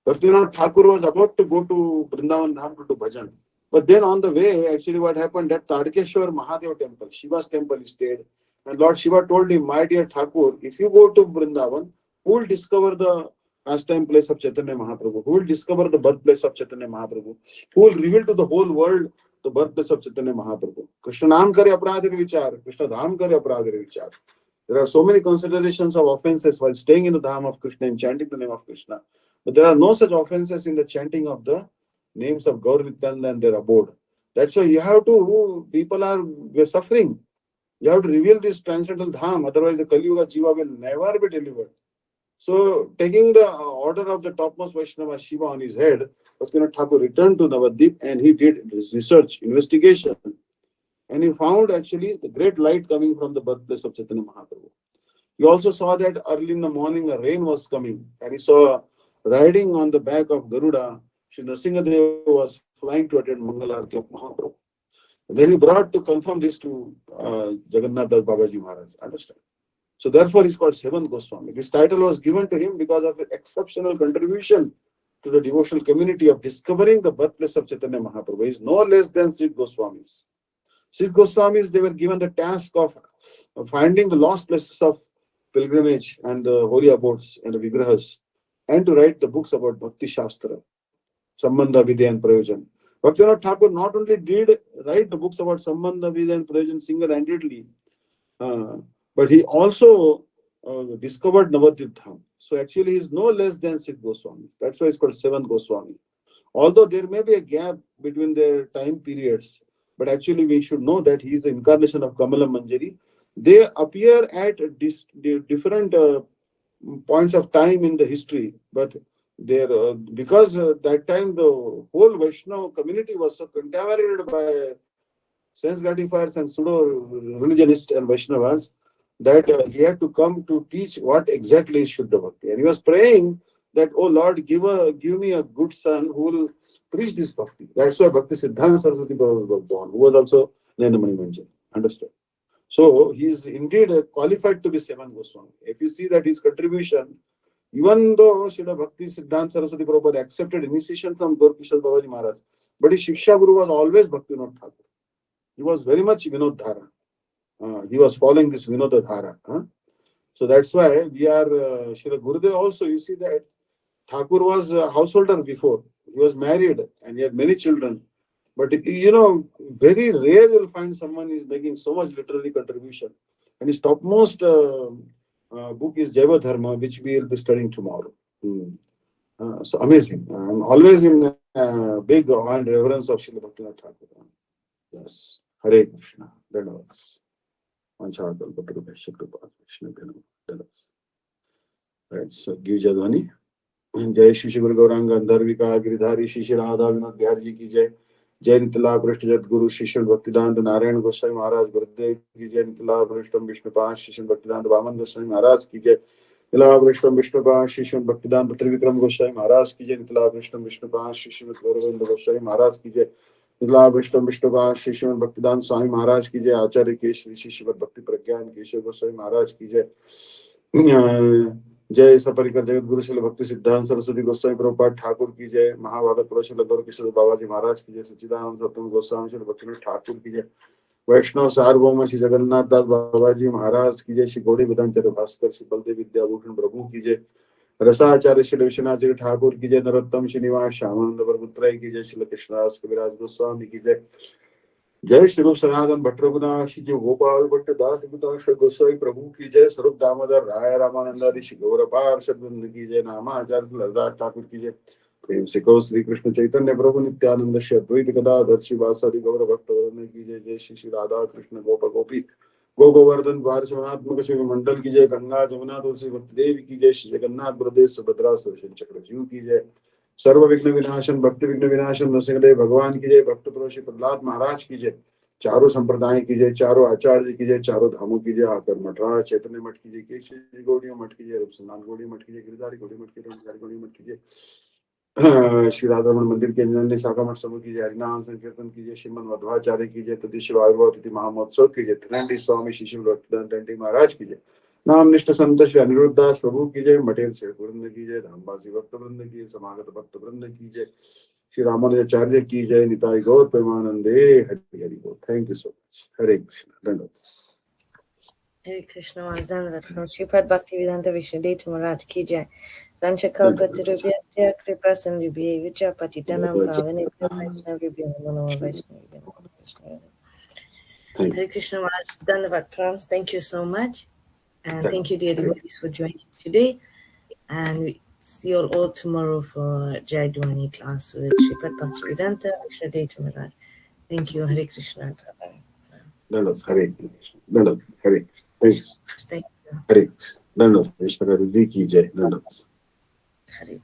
Bhaktivinoda Thakur was about to go to Vrindavan Dham to do bhajan. But then on the way, actually what happened, that Tadkeshwar Mahadev temple, Shiva's temple, he stayed. And Lord Shiva told him, my dear Thakur, if you go to Vrindavan, who will discover the pastime place of Chaitanya Mahaprabhu? Who will discover the birthplace of Chaitanya Mahaprabhu? Who will reveal to the whole world the birthplace of Chaitanya Mahaprabhu? Krishna Naam kare aparadhir vichar, Krishna Dham kare aparadhir vichar. There are so many considerations of offenses while staying in the Dham of Krishna and chanting the name of Krishna. But there are no such offenses in the chanting of the names of Gaur Nityananda and their abode. That's why you have to, we're suffering. You have to reveal this transcendental Dham, otherwise the Kali Yuga Jiva will never be delivered. So, taking the order of the topmost Vaishnava Shiva on his head, Bhaktivinoda Thakur returned to Navadvip and he did his research, investigation. And he found actually the great light coming from the birthplace of Chaitanya Mahaprabhu. He also saw that early in the morning a rain was coming, and he saw riding on the back of Garuda, Sri Nrsingadeva was flying to attend Mangalarti of Mahaprabhu. Then he brought to confirm this to Jagannath Das Babaji Maharaj. Understand? So therefore he's called 7 Goswami. This title was given to him because of his exceptional contribution to the devotional community of discovering the birthplace of Chaitanya Mahaprabhu. He is no less than 6 Goswamis. 6 Goswamis, they were given the task of finding the lost places of pilgrimage and the holy abodes and the vigrahas, and to write the books about Bhakti Shastra, Sambandha, Vidya and Prayojan. Bhaktivinoda Thakur not only did write the books about Sambandha, Vidya and Prayojan single-handedly, but he also discovered Navadvip Dham. So actually he is no less than 6 Goswamis. That's why it's called 7 Goswami. Although there may be a gap between their time periods, but actually we should know that he is the incarnation of Kamala Manjari. They appear at different points of time in the history, but because that time the whole Vaishnava community was so contaminated by sense gratifiers and pseudo religionists and Vaishnavas that he had to come to teach what exactly is Shuddha Bhakti. And he was praying that, oh Lord, give me a good son who will preach this Bhakti. That's why Bhakti Siddhanta Saraswati Baba was born, who was also Nandamani Manjari. Understood? So he is indeed qualified to be 7 Goswami. If you see that his contribution, even though Srila Bhakti Siddhanta Saraswati Prabhupada accepted initiation from Gaur Kishore Babaji Maharaj, but his Shiksha Guru was always Bhaktivinoda Thakur. He was very much Vinod Dhara. He was following this Vinoda Dhara. So that's why we are, Srila Gurudev also, you see that Thakur was a householder before. He was married and he had many children. But very rare you'll find someone is making so much literary contribution. And his topmost book is Jaiva Dharma, which we will be studying tomorrow. So amazing. I'm always in big awe and reverence of Srila Bhaktivinoda Thakur. Yes. Hare Krishna. That was. Right, so give Jadwani. जय श्री श्री गुरु गौरांग अंधर्विका गिरिधारी श्री श्री राधा विनोद बिहारी जी की जय. जय नितला पृष्ठ जत गुरु शिष्य भक्तिदांत नारायण गोस्वामी महाराज गुरुदेव की जय. नितला पृष्ठम विष्णुपाद शिष्य भक्तिदांत वामन गोस्वामी महाराज की जय. नितला पृष्ठम विष्णुपाद शिष्य भक्तिदांत त्रिविक्रम गोस्वामी महाराज की जय. नितला पृष्ठम विष्णुपाद शिष्य गौरवेंद्र गोस्वामी महाराज की जय. नितला पृष्ठम विष्णुपाद शिष्य भक्तिदांत स्वामी महाराज की जय. आचार्य के श्री शिष्य भक्ति प्रज्ञान केशव गोस्वामी महाराज की जय. जय सपरिकर जगत गुरु श्री भक्ति सिद्धांत सरस्वती गोस्वामी प्रभुपाद ठाकुर की जय. महाभारत पुरुष गौर किशोर बाबाजी महाराज की जय. सच्चिदानंद सत्संग गोस्वामी श्री भक्ति ठाकुर की जय. वैष्णव सार्वभौम श्री जगन्नाथ दास बाबाजी महाराज की जय. श्री गौड़ी वेदांत भास्कर श्री बलदेव विद्याभूषण प्रभु की जय. रसाचार्य श्री विश्वनाथ जी ठाकुर की जय, नरोत्तम श्रीनिवास श्यामानंद प्रभुत्र की जय, श्री कृष्णदास कविराज गोस्वामी की जय, जय श्री रूप सनातन भट्ट रघुनाथ जी गोपाल भट्ट दास गुदास गोसाई प्रभु की जय, स्वरूप दामोदर राय रामानंद ऋषि गौर पार्षद वृंद की जय, नामाचार्य लरदास ठाकुर की जय, प्रेम से कहो श्री कृष्ण चैतन्य प्रभु नित्यानंद श्री अद्वैत गदाधर श्रीवासादि गौर भक्त वृंद की जय, जय श्री श्री राधा कृष्ण गोप गोपी गो गोवर्धन द्वार शिवनात्मक शिव मंडल की जय, गंगा जमुना तुलसी भक्ति देवी की जय, श्री जगन्नाथ बलदेव सुभद्रा सुदर्शन चक्र जीव की जय, सर्व विघ्न विनाशन भक्ति विघ्न विनाशन नरसिंहदेव भगवान की जय, भक्त प्रोषि प्रहलाद महाराज की जय, चारों संप्रदाय की जय, चारों आचार्य की जय, चारों धामों की जय, आकर मठराज चैतन्य मठ की जय, केशरी गौड़ी मठ की जय, रूपसनान गौड़ी मठ की जय, गिरधारी गौड़ी मठ की जय, रंगधारी गौड़ी मठ की जय, श्री राधारमण मंदिर के अन्य शाखा मठ समूह की जय, हरिनाम संकीर्तन की जय, श्रीमद मध्वाचार्य की जय, तदि शिव आविर्भाव तिथि महामहोत्सव की जय, त्रिनेत्री स्वामी श्री शिव भक्तिवेदांत महाराज की जय, नाम निष्ठ संत श्री अनिरुद्ध दास प्रभु की जय, मटेल से वृंद की जय, धामवासी भक्त वृंद की जय, समागत भक्त वृंद की जय, श्री रामानुजाचार्य की जय, निताई गौर प्रेमानंदे, हरि हरि बोल। Thank you so much. Hare Krishna. धन्यवाद। Hare Krishna Maharaj from Sripad Bhaktivedanta Vishnu Daivata Mj ki jai. Vanchakalpatarubhyasya kripa sindhubhya patitanam pavanebhyo Vaishnavibhyo namo Vaishnavibhyo namo Vaishnavibhyo. Hare Krishna Maharaj, Dhanavad Prams. Thank you so much. And thank you, dear devotees, for joining today. And we see you all tomorrow for Jai Dwani class with Sripad Bhaktivedanta Vishnu Daivata Mj. Thank you. Hare Krishna. Hare Hare. Hare. Thank you. Thank you. Hare. Dhanavad. Vishnu Daivata की जय। धन्यवाद। Hare.